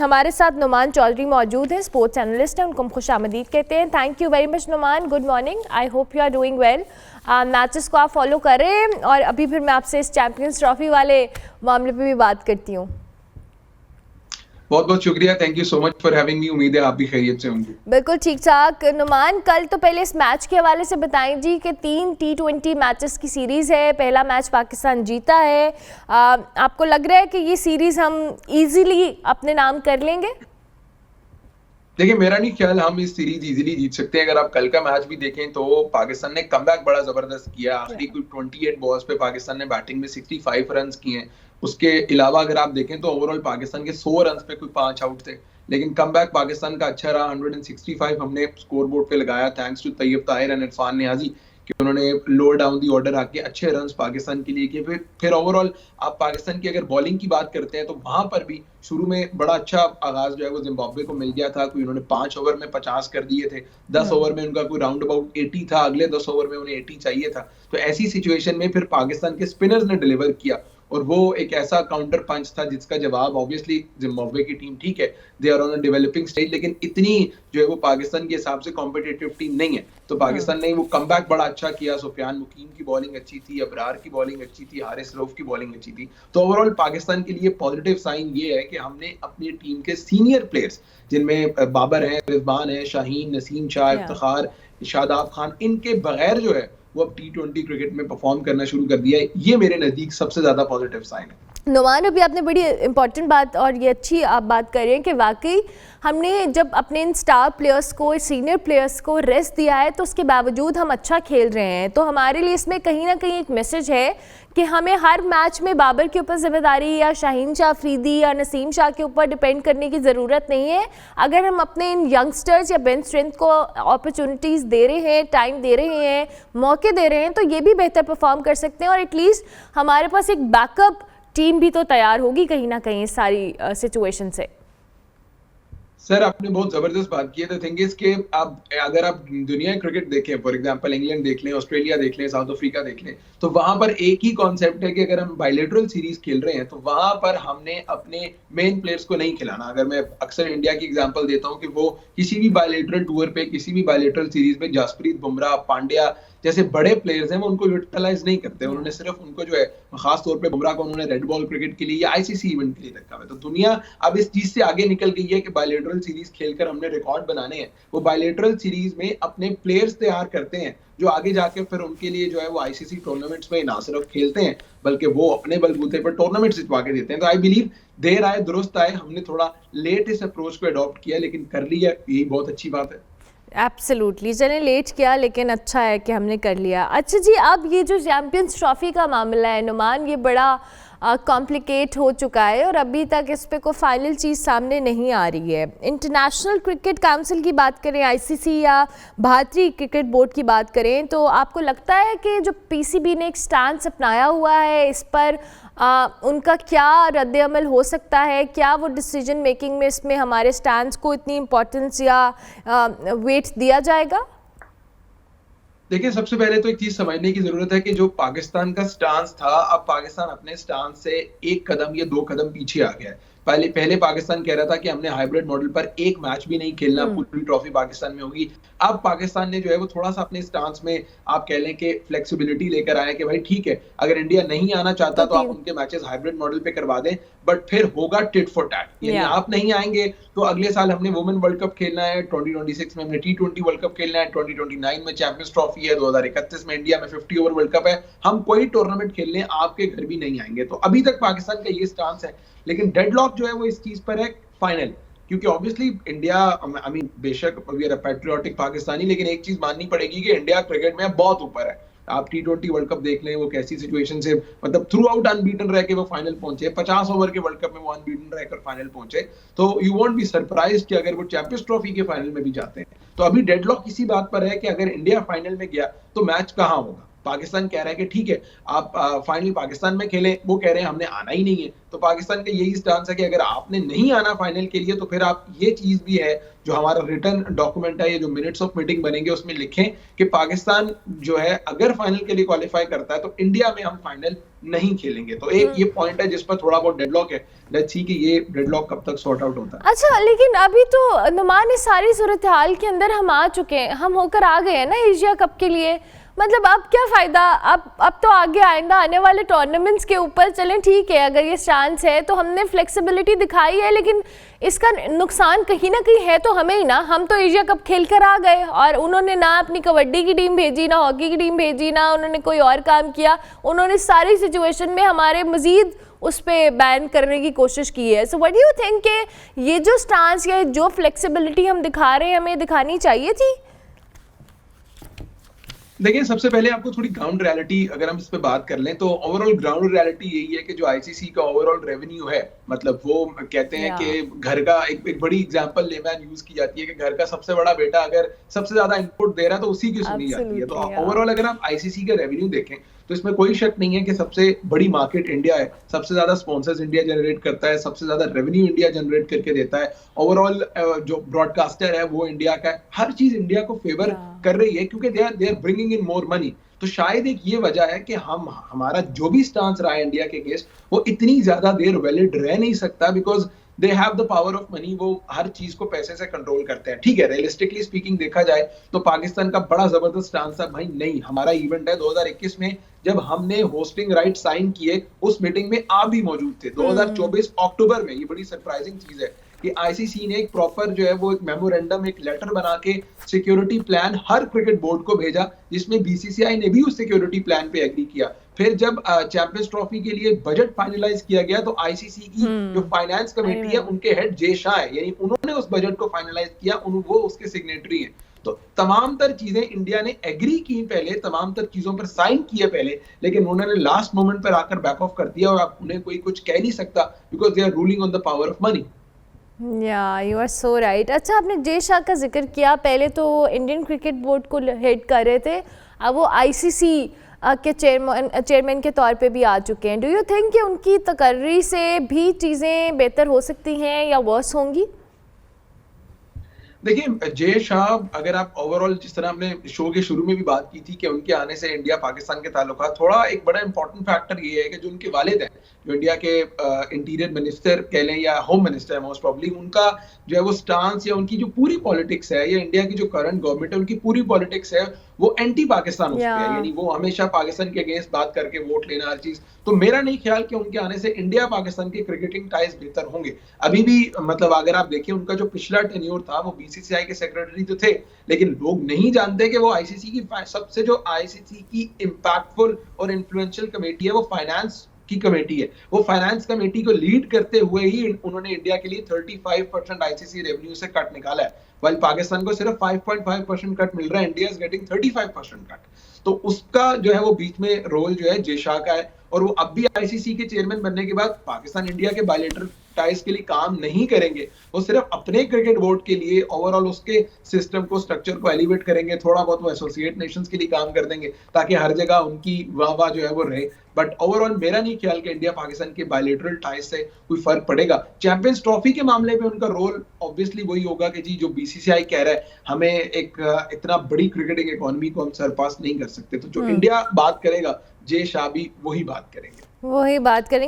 हमारे साथ नुमान चौधरी मौजूद हैं, स्पोर्ट्स एनालिस्ट हैं, उनको हम खुशामदीद कहते हैं। Thank you very much Numan, good morning, I hope you are doing well. Matches को आप फॉलो करें और अभी फिर मैं आपसे इस चैम्पियंस ट्रॉफी वाले मामले पर भी बात करती हूँ। बहुत बहुत शुक्रिया, thank you so much for having मी। उम्मीद है आप भी खैरियत से होंगे। बिल्कुल ठीक ठाक। नुमान, कल तो पहले इस मैच के हवाले से बताएं जी कि 3 T20 मैचेस की सीरीज़ है, पहला मैच पाकिस्तान जीता है। आपको लग रहा है कि ये सीरीज़ हम इजीली अपने नाम कर लेंगे? देखिए, मेरा नहीं ख्याल हम इस सीरीज इजीली जीत सकते हैं। अगर आप कल का मैच भी देखें तो पाकिस्तान ने कमबैक बड़ा जबरदस्त किया। आखिरी कुल 28 बॉल्स पे पाकिस्तान ने बैटिंग में 65 रन किए हैं। उसके अलावा अगर आप देखें तो ओवरऑल पाकिस्तान के 100 रन पे कोई 5 आउट थे, लेकिन कमबैक पाकिस्तान का अच्छा रहा। 165 हमने स्कोर बोर्ड पे लगाया thanks to Tayyab Tahir and Irfan Niazi. कि उन्होंने लोअर डाउन दी ऑर्डर आके अच्छे रन्स पाकिस्तान के लिए किए। फिर ओवरऑल आप पाकिस्तान की अगर बॉलिंग की बात करते हैं तो वहां पर भी शुरू में बड़ा अच्छा आगाज जो है वो जिम्बाब्वे को मिल गया था। कोई उन्होंने 5 ओवर में 50 कर दिए थे, 10 ओवर में उनका कोई राउंड अबाउट 80 था, अगले 10 ओवर में उन्हें 80 चाहिए था। तो ऐसी सिचुएशन में फिर पाकिस्तान के स्पिनर्स ने डिलीवर किया और वो एक ऐसा काउंटर पंच था जिसका जवाब ऑब्वियसली जिम्बाब्वे की टीम, ठीक है they are on a developing stage, लेकिन इतनी जो है वो पाकिस्तान के हिसाब से कॉम्पिटिटिव टीम नहीं है। तो पाकिस्तान ने वो कमबैक बड़ा अच्छा किया। सुफियान मुकीम की बॉलिंग अच्छी थी, अबरार की बॉलिंग अच्छी थी, हारिस रऊफ की बॉलिंग अच्छी थी। तो ओवरऑल पाकिस्तान के लिए पॉजिटिव साइन ये है कि हमने अपनी टीम के सीनियर प्लेयर्स जिनमें बाबर है, रिजवान है, शाहीन, नसीम शाह, इफ्तिखार, शादाब खान, इनके बगैर जो है वो अब T20 क्रिकेट में परफॉर्म करना शुरू कर दिया है। ये मेरे नजदीक सबसे ज्यादा पॉजिटिव साइन है। नुमान, अभी आपने बड़ी इंपॉर्टेंट बात और ये अच्छी आप बात कर रहे हैं कि वाकई हमने जब अपने इन स्टार प्लेयर्स को, सीनियर प्लेयर्स को रेस्ट दिया है तो उसके बावजूद हम अच्छा खेल रहे हैं। तो हमारे लिए इसमें कहीं ना कहीं एक मैसेज है कि हमें हर मैच में बाबर के ऊपर जिम्मेदारी या शाहीन शाह अफरीदी या नसीम शाह के ऊपर डिपेंड करने की ज़रूरत नहीं है। अगर हम अपने इन यंगस्टर्स या बेंच स्ट्रेंथ को अपॉर्चुनिटीज़ दे रहे हैं, टाइम दे रहे हैं, मौके दे रहे हैं, तो ये भी बेहतर परफॉर्म कर सकते हैं और एटलीस्ट हमारे पास एक बैकअप टीम भी तो तैयार होगी कहीं ना कहीं इस सारी सिचुएशन से। सर आपने बहुत जबरदस्त बात की है। द थिंग इज कि अगर आप दुनिया क्रिकेट देखें, फॉर एग्जांपल इंग्लैंड देख लें, ऑस्ट्रेलिया देख लें, साउथ अफ्रीका देख लें, तो वहां पर एक ही कॉन्सेप्ट है कि अगर हम बायलैटरल सीरीज खेल रहे हैं तो वहां पर हमने अपने मेन प्लेयर्स को नहीं खिलाना। अगर मैं अक्सर इंडिया की एग्जांपल देता हूं कि वो किसी भी बायलैटरल टूर पे, किसी भी बायलैटरल सीरीज में जसप्रीत बुमराह, पांड्या जैसे बड़े प्लेयर्स हैं वो उनको यूटिलाइज नहीं करते। उन्होंने सिर्फ उनको जो है खास तौर पे बुमराह को उन्होंने रेड बॉल क्रिकेट के लिए या आईसीसी इवेंट के लिए रखा है। तो दुनिया अब इस चीज से आगे निकल गई है कि बायलैटरल सीरीज खेलकर हमने रिकॉर्ड बनाने हैं। वो बायलैटरल सीरीज में अपने प्लेयर्स तैयार करते हैं जो आगे जाके फिर उनके लिए जो है वो आईसीसी टूर्नामेंट्स में ना सिर्फ खेलते हैं बल्कि वो अपने बलबूते पर टूर्नामेंट जितवा के देते हैं। तो आई बिलीव देर आए दुरुस्त आए, हमने थोड़ा लेट इस अप्रोच को अडॉप्ट किया लेकिन कर लिया, यही बहुत अच्छी बात है। एब्सोल्युटली, चलें लेट किया लेकिन अच्छा है कि हमने कर लिया। अच्छा जी, अब ये जो चैम्पियंस ट्रॉफी का मामला है नुमान, ये बड़ा कॉम्प्लिकेट हो चुका है और अभी तक इस पे कोई फाइनल चीज़ सामने नहीं आ रही है। इंटरनेशनल क्रिकेट काउंसिल की बात करें, आईसीसी या भारतीय क्रिकेट बोर्ड की बात करें, तो आपको लगता है कि जो पीसीबी ने एक स्टैंड अपनाया हुआ है इस पर उनका क्या रद्द-ए-अमल हो सकता है? क्या वो डिसीजन मेकिंग में इसमें हमारे स्टैंड्स को इतनी इम्पोर्टेंस या वेट दिया जाएगा? देखिए, सबसे पहले तो एक चीज समझने की जरूरत है कि जो पाकिस्तान का स्टांस था, अब पाकिस्तान अपने स्टांस से 1 कदम या 2 कदम पीछे आ गया है। पहले पाकिस्तान कह रहा था कि हमने हाइब्रिड मॉडल पर एक मैच भी नहीं खेलना, पूरी ट्रॉफी पाकिस्तान में होगी। अब पाकिस्तान ने जो है वो थोड़ा सा अपने स्टांस में आप कह लें कि फ्लेक्सिबिलिटी लेकर आया कि भाई ठीक है, अगर इंडिया नहीं आना चाहता तो आप उनके मैचेस हाइब्रिड मॉडल पे करवा दें, बट फिर होगा टिट फॉर टैट। यानी आप नहीं आएंगे तो अगले साल हमने वुमेन वर्ल्ड कप खेलना है, 2026 में हमने T20 वर्ल्ड कप खेलना है, 2029 में चैंपियंस ट्रॉफी है, 2031 में इंडिया में 50 ओवर वर्ल्ड कप है, हम कोई टूर्नामेंट खेलने आपके घर भी नहीं आएंगे। तो अभी तक पाकिस्तान का ये स्टांस है, लेकिन डेडलॉक जो है वो इस चीज पर है फाइनल, क्योंकि ऑब्वियसली इंडिया, आई मीन बेशक वी आर पैट्रियोटिक पाकिस्तानी, लेकिन एक चीज माननी पड़ेगी कि इंडिया क्रिकेट में बहुत ऊपर है। आप T20 वर्ल्ड कप देख लें, वो कैसी सिचुएशन से मतलब थ्रू आउट अनबीटन रह के वो फाइनल पहुंचे, 50 ओवर के वर्ल्ड कप में वो अनबीटन रहकर फाइनल पहुंचे। तो यू वोंट बी सरप्राइज्ड कि अगर वो चैंपियंस ट्रॉफी के फाइनल में भी जाते हैं। तो अभी डेडलॉक इसी बात पर है कि अगर इंडिया फाइनल में गया तो मैच कहां होगा। पाकिस्तान कह रहा है कि ठीक है आप फाइनल पाकिस्तान में खेलें, वो कह रहे हैं हमने आना ही नहीं है। तो पाकिस्तान का यही स्टांस है कि अगर आपने नहीं आना फाइनल के लिए तो फिर आप ये चीज भी है जो हमारा रिटर्न डॉक्यूमेंट है, ये जो मिनट्स ऑफ मीटिंग बनेंगे उसमें लिखें कि पाकिस्तान जो है अगर फाइनल के लिए क्वालिफाई करता है तो इंडिया में हम फाइनल नहीं खेलेंगे। तो एक ये पॉइंट है जिस पर थोड़ा बहुत डेडलॉक है। लेट्स सी कि ये डेडलॉक कब तक सॉर्ट आउट होता है। अच्छा, लेकिन अभी तो नुमान इस सारी सूरत हाल के अंदर हम आ चुके हैं, हम होकर आ गए हैं ना एशिया कप के लिए। मतलब अब क्या फ़ायदा, अब तो आगे आइंदा आने वाले टूर्नामेंट्स के ऊपर चलें, ठीक है अगर ये चांस है तो हमने फ्लेक्सिबिलिटी दिखाई है, लेकिन इसका नुकसान कहीं ना कहीं है तो हमें ही ना। हम तो एशिया कप खेल कर आ गए और उन्होंने ना अपनी कबड्डी की टीम भेजी, ना हॉकी की टीम भेजी, ना उन्होंने कोई और काम किया। उन्होंने सारी सिचुएशन में हमारे मज़ीद उस पर बैन करने की कोशिश की है। So what do you think कि ये जो स्टांस या जो फ्लेक्सिबिलिटी हम दिखा रहे हैं हमें दिखानी चाहिए थी? देखिए, सबसे पहले आपको थोड़ी ग्राउंड रियलिटी अगर हम इस पे बात कर लें तो ओवरऑल ग्राउंड रियलिटी यही है कि जो आईसीसी का ओवरऑल रेवेन्यू है, मतलब वो कहते हैं कि घर का एक बड़ी एग्जांपल लेमैन यूज की जाती है कि घर का सबसे बड़ा बेटा अगर सबसे ज्यादा इनपुट दे रहा है तो उसी की सुनी जाती है। तो ओवरऑल अगर आप आईसीसी का रेवेन्यू देखें तो इसमें कोई शक नहीं है कि सबसे बड़ी मार्केट इंडिया है, सबसे ज्यादा स्पॉन्सर्स इंडिया जनरेट करता है, सबसे ज्यादा रेवेन्यू इंडिया जनरेट करके देता है। ओवरऑल जो ब्रॉडकास्टर है वो इंडिया का है, हर चीज इंडिया को फेवर कर रही है क्योंकि they are bringing in more money. तो शायद एक ये वजह है कि हमारा जो भी स्टांस रहा है इंडिया के अगेंस्ट वो इतनी ज्यादा देर वैलिड रह नहीं सकता, because they have the power of money. वो हर चीज को पैसे से कंट्रोल करते हैं। ठीक है, रियलिस्टिकली स्पीकिंग देखा जाए तो पाकिस्तान का बड़ा जबरदस्त स्टांस था, भाई नहीं हमारा इवेंट है 2021 में जब हमने होस्टिंग राइट साइन किए उस मीटिंग में आप भी मौजूद थे 2024 अक्टूबर में। ये बड़ी सरप्राइजिंग चीज है कि आईसीसी ने एक प्रॉपर जो है वो एक मेमोरेंडम, एक लेटर बना के सिक्योरिटी प्लान हर क्रिकेट बोर्ड को भेजा, जिसमें बीसीसीआई ने भी उस सिक्योरिटी प्लान पे एग्री किया। फिर जब चैंपियंस ट्रॉफी के लिए बजट फाइनलाइज किया गया तो आईसीसी की जो फाइनेंस कमेटी है उनके हेड जे शाह है, यानी उन्होंने उस बजट को फाइनलाइज किया, वो उसके सिग्नेटरी हैं। तो तमाम तर चीजें इंडिया ने एग्री की पहले, तमाम तर चीजों पर साइन किए पहले, लेकिन उन्होंने लास्ट मोमेंट पर आकर बैक ऑफ कर दिया और आप उन्हें कोई कुछ कह नहीं सकता because they are ruling on the power of money. या यू आर सो राइट। अच्छा, आपने जे शाह का जिक्र किया, पहले तो इंडियन क्रिकेट बोर्ड को हेड कर रहे थे, अब वो आईसीसी के चेयरमैन के तौर पे भी आ चुके हैं। डू यू थिंक कि उनकी तकर्री से भी चीज़ें बेहतर हो सकती हैं या वर्स होंगी? देखिए, जे शाह अगर आप ओवरऑल जिस तरह हमने शो के शुरू में भी बात की थी कि उनके आने से इंडिया पाकिस्तान के ताल्लुकात, थोड़ा एक बड़ा इंपॉर्टेंट फैक्टर ये है कि जो उनके वालिद हैं, जो इंडिया के इंटीरियर मिनिस्टर कह लें या होम मिनिस्टर मोस्ट प्रॉब्ली, उनका जो है वो स्टांस या उनकी जो पूरी पॉलिटिक्स है या इंडिया की जो करंट गवर्नमेंट है उनकी पूरी पॉलिटिक्स है वो एंटी पाकिस्तान उस पे है, यानी वो हमेशा पाकिस्तान के अगेंस्ट बात करके वोट लेना हर चीज। तो मेरा नहीं ख्याल कि उनके आने से इंडिया पाकिस्तान के क्रिकेटिंग टाइज बेहतर होंगे। अभी भी मतलब अगर आप देखिए उनका जो पिछला टेन्योर था वो बीसीसीआई के सेक्रेटरी तो थे, लेकिन लोग नहीं जानते कि वो आईसीसी की सबसे जो आईसीसी की इंपैक्टफुल और इन्फ्लुएंशियल कमेटी है वो फाइनेंस की कमेटी है। वो फाइनेंस कमेटी को लीड करते हुए ही उन्होंने इंडिया के लिए 35% आईसीसी रेवेन्यू से कट निकाला है, वाइल पाकिस्तान को सिर्फ 5.5% कट मिल रहा है। India is getting 35% cut. तो उसका जो है वो बीच में रोल जो है जे शाह का है, और वो अब भी आईसीसी के चेयरमैन बनने के बाद पाकिस्तान इंडिया के बायलैटरल टाइज के लिए काम नहीं करेंगे, वो सिर्फ अपने क्रिकेट बोर्ड के लिए ओवरऑल उसके सिस्टम को, स्ट्रक्चर को एलिवेट करेंगे। थोड़ा बहुत वो एसोसिएट नेशंस के लिए काम कर देंगे ताकि हर जगह उनकी वाह जो है वो रहे। बट ओवरऑल मेरा नहीं ख्याल कि इंडिया पाकिस्तान के बायलैटरल टाइज से कोई फर्क पड़ेगा। चैंपियंस ट्रॉफी के मामले में उनका रोल ऑब्वियसली वही होगा कि जी जो बीसीसीआई कह रहा है हमें एक इतना बड़ी क्रिकेटिंग इकोनॉमी को हम सरपास नहीं कर सकते, तो जो इंडिया बात करेगा जे शाह भी वही बात करेंगे।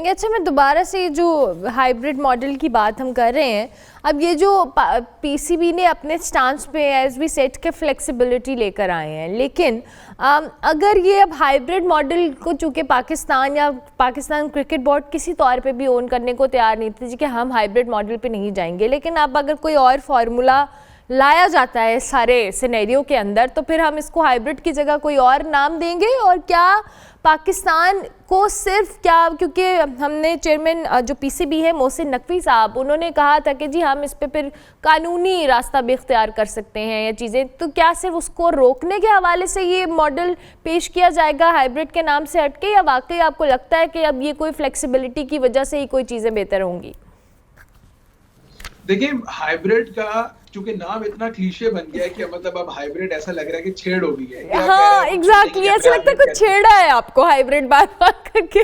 अच्छा, मैं दोबारा से जो हाइब्रिड मॉडल की बात हम कर रहे हैं, अब ये जो पीसीबी ने अपने स्टांस पे एज वी सेट के फ्लेक्सिबिलिटी लेकर आए हैं, लेकिन अगर ये अब हाइब्रिड मॉडल को चूँकि पाकिस्तान क्रिकेट बोर्ड किसी तौर पे भी ओन करने को तैयार नहीं थी कि हम हाइब्रिड मॉडल पे नहीं जाएंगे, लेकिन अब अगर कोई और फार्मूला लाया जाता है सारे सिनेरियो के अंदर, तो फिर हम इसको हाइब्रिड की जगह कोई और नाम देंगे? और क्या पाकिस्तान को सिर्फ क्या, क्योंकि हमने चेयरमैन जो पीसीबी है मोहसिन नकवी साहब, उन्होंने कहा था कि जी हम इस पे फिर कानूनी रास्ता भी इख्तियार कर सकते हैं या चीज़ें, तो क्या सिर्फ उसको रोकने के हवाले से ये मॉडल पेश किया जाएगा हाइब्रिड के नाम से हटके, या वाकई आपको लगता है कि अब ये कोई फ्लेक्सिबिलिटी की वजह से ही कोई चीज़ें बेहतर होंगी? देखिए, हाइब्रिड का चूंकि नाम इतना क्लीशे बन गया है कि मतलब अब हाइब्रिड ऐसा लग रहा है कि छेड़ हो गई है। हाँ, एग्जैक्टली, ऐसा लगता है कुछ छेड़ा है आपको हाइब्रिड बात करके।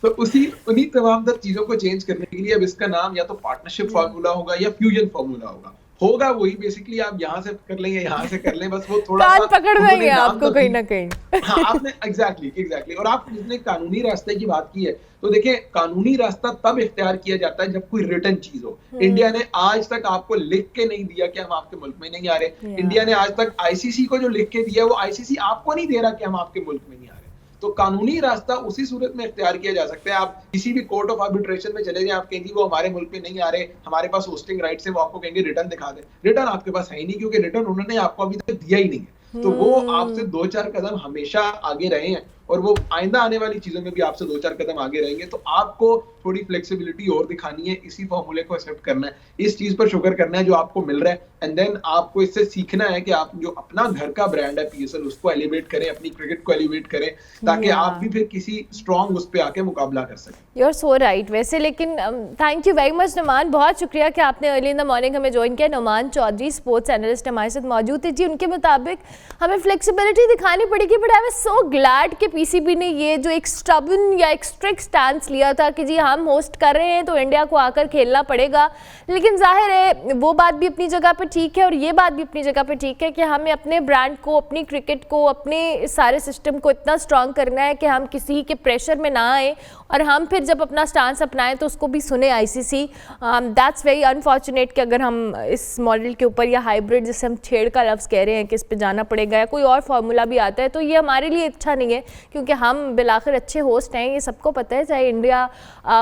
तो उन्हीं तमाम तर चीजों को चेंज करने के लिए अब इसका नाम या तो पार्टनरशिप फार्मूला होगा या फ्यूजन फार्मूला होगा वही बेसिकली आप यहाँ से कर लें या यहाँ से कर लें, बस वो थोड़ा कान पकड़ देंगे आपको कहीं ना कहीं। हाँ, आपने एग्जैक्टली। और आप जिसने कानूनी रास्ते की बात की है, तो देखिए कानूनी रास्ता तब इख्तियार किया जाता है जब कोई रिटर्न चीज हो। इंडिया ने आज तक आपको लिख के नहीं दिया कि हम आपके मुल्क में नहीं आ रहे। इंडिया ने आज तक आईसीसी को जो लिख के दिया वो आईसीसी आपको नहीं दे रहा कि हम आपके मुल्क में नहीं आ रहे। तो कानूनी रास्ता उसी सूरत में इख्तियार किया जा सकता है। आप किसी भी कोर्ट ऑफ आर्बिट्रेशन में चले जाएं, आप कहेंगे वो हमारे मुल्क में नहीं आ रहे, हमारे पास होस्टिंग राइट्स है, वो आपको कहेंगे रिटर्न दिखा दें। रिटर्न आपके पास है ही नहीं, क्योंकि रिटर्न उन्होंने आपको अभी तक दिया ही नहीं है। तो वो आपसे 2-4 कदम हमेशा आगे रहे हैं, और वो आइंदा आने वाली चीजों में भी आपसे 2-4 कदम आगे रहेंगे, तो आपको थोड़ी फ्लेक्सिबिलिटी और दिखानी है, इसी फॉर्मूले को एक्सेप्ट करना है, इस चीज पर शुक्र करना है जो आपको मिल रहा है, एंड देन आपको इससे सीखना है कि आप जो अपना घर का ब्रांड है पीएसएल उसको एलिवेट करें, अपनी क्रिकेट को एलिवेट करें, ताकि आप भी फिर किसी स्ट्रॉन्ग उस पे आके मुकाबला कर सकें। You are so right. वैसे लेकिन thank you very much Numan, बहुत शुक्रिया कि आपने अर्ली इन द मॉर्निंग हमें ज्वाइन किया। नुमान चौधरी स्पोर्ट्स एनालिस्ट हमारे साथ मौजूद थे जी। उनके मुताबिक हमें फ्लेक्सिबिलिटी दिखानी पड़ेगी, but I am so glad कि पीसीबी ने ये जो एक स्टबन या एक स्ट्रिक्ट स्टैंस लिया था कि जी हम होस्ट कर रहे हैं तो इंडिया को आकर खेलना पड़ेगा, लेकिन जाहिर है वो बात भी अपनी जगह पर ठीक है और ये बात भी अपनी जगह पर ठीक है कि हमें अपने ब्रांड को, अपनी क्रिकेट को, अपने सारे सिस्टम को इतना स्ट्रॉन्ग करना है कि हम किसी के प्रेशर में ना आए और हम फिर जब अपना स्टांस अपनाएं तो उसको भी सुने आईसीसी। दैट्स वेरी अनफॉर्चुनेट कि अगर हम इस मॉडल के ऊपर या हाइब्रिड जिसे हम छेड़ का लफ्ज़ कह रहे हैं कि इस पे जाना पड़ेगा या कोई और फार्मूला भी आता है, तो ये हमारे लिए अच्छा नहीं है, क्योंकि हम बिलाखिर अच्छे होस्ट हैं, ये सबको पता है, चाहे इंडिया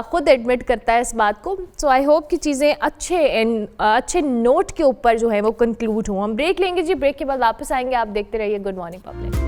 खुद एडमिट करता है इस बात को। सो आई होप कि चीज़ें अच्छे नोट के ऊपर जो है वो कंक्लूड हों। हम ब्रेक लेंगे जी, ब्रेक के बाद वापस आएंगे। आप देखते रहिए good morning public.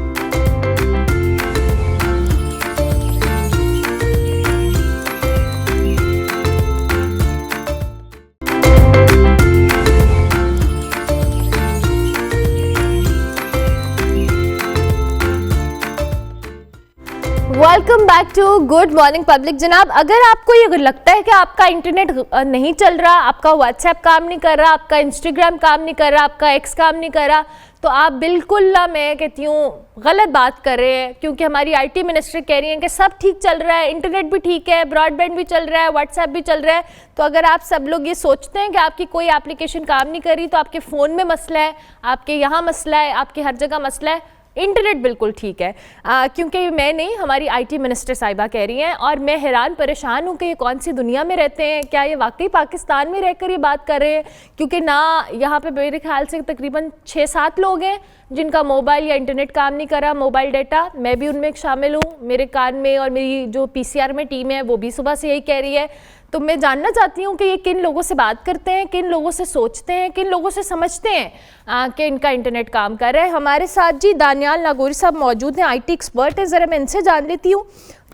Welcome back to good morning public. जनाब, अगर आपको ये लगता है कि आपका इंटरनेट नहीं चल रहा, आपका व्हाट्सएप काम नहीं कर रहा, आपका इंस्टाग्राम काम नहीं कर रहा, आपका एक्स काम नहीं कर रहा, तो आप बिल्कुल ना, मैं कहती हूँ, गलत बात कर रहे हैं, क्योंकि हमारी आईटी मिनिस्टर कह रही हैं कि सब ठीक चल रहा है, इंटरनेट भी ठीक है, ब्रॉडबैंड भी चल रहा है, व्हाट्सएप भी चल रहा है। तो अगर आप सब लोग ये सोचते हैं कि आपकी कोई एप्लीकेशन काम नहीं कर रही, तो आपके फ़ोन में मसला है, आपके यहाँ मसला है, आपके हर जगह मसला है। इंटरनेट बिल्कुल ठीक है, क्योंकि मैं नहीं, हमारी आईटी मिनिस्टर साहिबा कह रही हैं, और मैं हैरान परेशान हूँ कि ये कौन सी दुनिया में रहते हैं, क्या ये वाकई पाकिस्तान में रहकर ये बात कर रहे हैं, क्योंकि ना यहाँ पे मेरे ख्याल से तकरीबन 6-7 लोग हैं जिनका मोबाइल या इंटरनेट काम नहीं कर रहा, मोबाइल डाटा, मैं भी उनमें शामिल हूँ, मेरे कान में, और मेरी जो पीसीआर में टीम है वो भी सुबह से यही कह रही है। तो मैं जानना चाहती हूँ कि ये किन लोगों से बात करते हैं, किन लोगों से सोचते हैं, किन लोगों से समझते हैं कि इनका इंटरनेट काम कर रहा है। हमारे साथ जी दानियाल नागौरी साहब मौजूद हैं, आईटी एक्सपर्ट हैं। ज़रा मैं इनसे जान लेती हूँ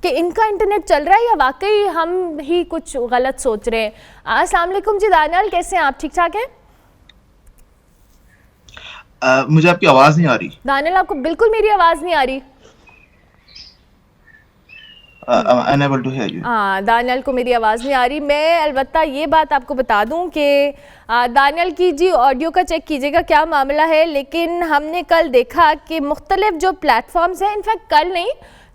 कि इनका इंटरनेट चल रहा है या वाकई हम ही कुछ गलत सोच रहे हैं। अस्सलाम वालेकुम जी दानियाल, कैसे हैं आप? ठीक ठाक हैं? मुझे आपकी आवाज़ नहीं आ रही। दानियाल, आपको बिल्कुल मेरी आवाज़ नहीं आ रही? Unable to hear you. हाँ, दानियाल को मेरी आवाज़ नहीं आ रही। मैं अलबत्ता ये बात आपको बता दूं कि दानियाल की जी ऑडियो का चेक कीजिएगा क्या मामला है, लेकिन हमने कल देखा कि मुख्तलिफ जो प्लेटफॉर्म्स हैं, इनफैक्ट कल नहीं,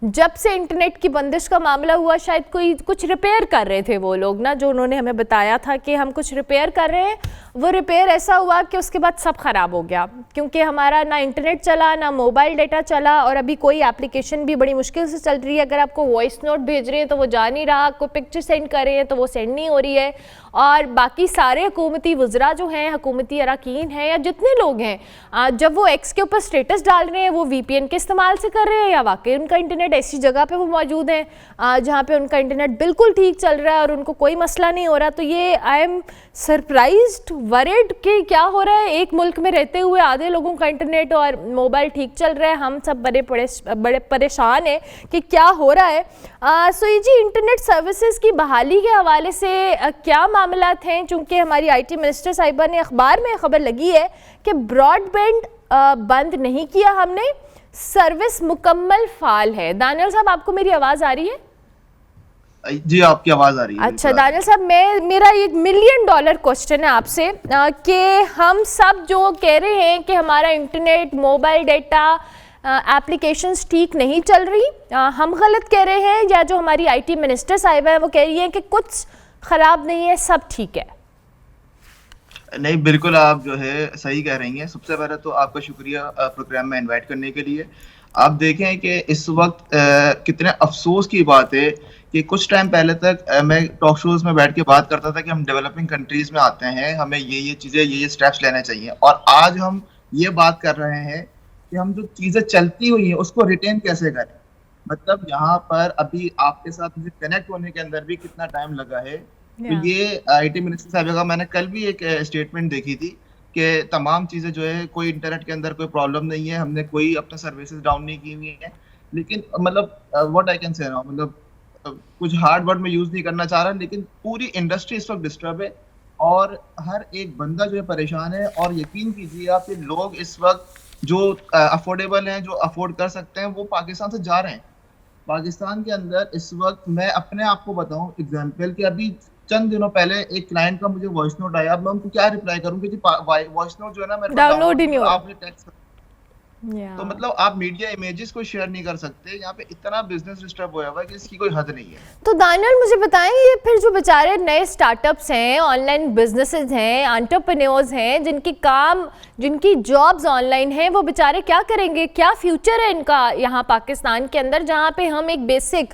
जब से इंटरनेट की बंदिश का मामला हुआ, शायद कोई कुछ रिपेयर कर रहे थे वो लोग ना, जो उन्होंने हमें बताया था कि हम कुछ रिपेयर कर रहे हैं, वो रिपेयर ऐसा हुआ कि उसके बाद सब ख़राब हो गया, क्योंकि हमारा ना इंटरनेट चला, ना मोबाइल डाटा चला, और अभी कोई एप्लीकेशन भी बड़ी मुश्किल से चल रही है। अगर आपको वॉइस नोट भेज रहे हैं तो वो जा नहीं रहा, कोई पिक्चर सेंड कर रहे हैं तो वो सेंड नहीं हो रही है, और बाकी सारे हुकूमती वज़रा जो हैं, हुकूमती अरकान हैं, या जितने लोग हैं, जब वो एक्स के ऊपर स्टेटस डाल रहे हैं, वो VPN के इस्तेमाल से कर रहे हैं या वाकई उनका इंटरनेट ऐसी जगह पे वो मौजूद हैं जहाँ पे उनका इंटरनेट बिल्कुल ठीक चल रहा है और उनको कोई मसला नहीं हो रहा। तो ये आई एम सरप्राइज्ड, वरिड कि क्या हो रहा है, एक मुल्क में रहते हुए आधे लोगों का इंटरनेट और मोबाइल ठीक चल रहा है, हम सब बड़े परेशान हैं कि क्या हो रहा है। सो ये जी इंटरनेट सर्विसेज की बहाली के हवाले से क्या मामलात हैं, चूँकि हमारी IT मिनिस्टर साहिबा ने अखबार में खबर लगी है कि ब्रॉडबैंड बंद नहीं किया हमने, सर्विस मुकम्मल फाल है। दानियाल साहब, आपको मेरी आवाज़ आ रही है? जी, आपकी आवाज़ आ रही है। अच्छा दानियाल साहब, मेरा एक $1 मिलियन क्वेश्चन है आपसे कि हम सब जो कह रहे हैं कि हमारा इंटरनेट, मोबाइल डाटा, एप्लीकेशंस ठीक नहीं चल रही, हम गलत कह रहे हैं, या जो हमारी IT मिनिस्टर साहिबा है वो कह रही है कि कुछ ख़राब नहीं है, सब ठीक है? नहीं, बिल्कुल आप जो है सही कह रही हैं। सबसे पहले तो आपका शुक्रिया प्रोग्राम में इनवाइट करने के लिए। आप देखें कि इस वक्त कितने अफसोस की बात है कि कुछ टाइम पहले तक मैं टॉक शोज में बैठ के बात करता था कि हम डेवलपिंग कंट्रीज में आते हैं, हमें ये चीज़ें, ये स्टेप्स लेने चाहिए, और आज हम ये बात कर रहे हैं कि हम जो चीज़ें चलती हुई हैं उसको रिटेन कैसे करें। मतलब यहाँ पर अभी आपके साथ मुझे कनेक्ट होने के अंदर भी कितना टाइम लगा है। तो ये IT मिनिस्टर साहब का मैंने कल भी एक स्टेटमेंट देखी थी कि तमाम चीज़ें जो है, कोई इंटरनेट के अंदर कोई प्रॉब्लम नहीं है, हमने कोई अपना सर्विसेज डाउन नहीं की हुई है, लेकिन मतलब व्हाट आई कैन से ना, मतलब कुछ हार्ड वर्ड में यूज नहीं करना चाह रहा, लेकिन पूरी इंडस्ट्री इस वक्त डिस्टर्ब है और हर एक बंदा जो है परेशान है। और यकीन कीजिए आप, ये लोग इस वक्त जो अफोर्डेबल हैं, जो अफोर्ड कर सकते हैं, वो पाकिस्तान से जा रहे हैं। पाकिस्तान के अंदर इस वक्त मैं अपने आप को बताऊं एग्जांपल कि अभी चंद दिनों पहले एक क्लाइंट का मुझे वॉइस नोट आया। अब मैं उनको क्या रिप्लाई करूं कि वॉइस नोट जो है ना मेरे डाउनलोड ही नहीं हो, आपने टेक्स्ट तो मतलब आप मीडिया इमेजेस को शेयर नहीं कर सकते। यहाँ पे इतना बिजनेस डिस्टर्ब हुआ है कि इसकी कोई हद नहीं है। तो दानियल मुझे बताएं, ये फिर जो बेचारे नए स्टार्टअप्स हैं, ऑनलाइन बिजनेसेस हैं, एंटरप्रेन्योर्स हैं, जिनकी जॉब्स ऑनलाइन हैं, वो बेचारे क्या करेंगे? क्या फ्यूचर है इनका यहाँ पाकिस्तान के अंदर, जहाँ पे हम एक बेसिक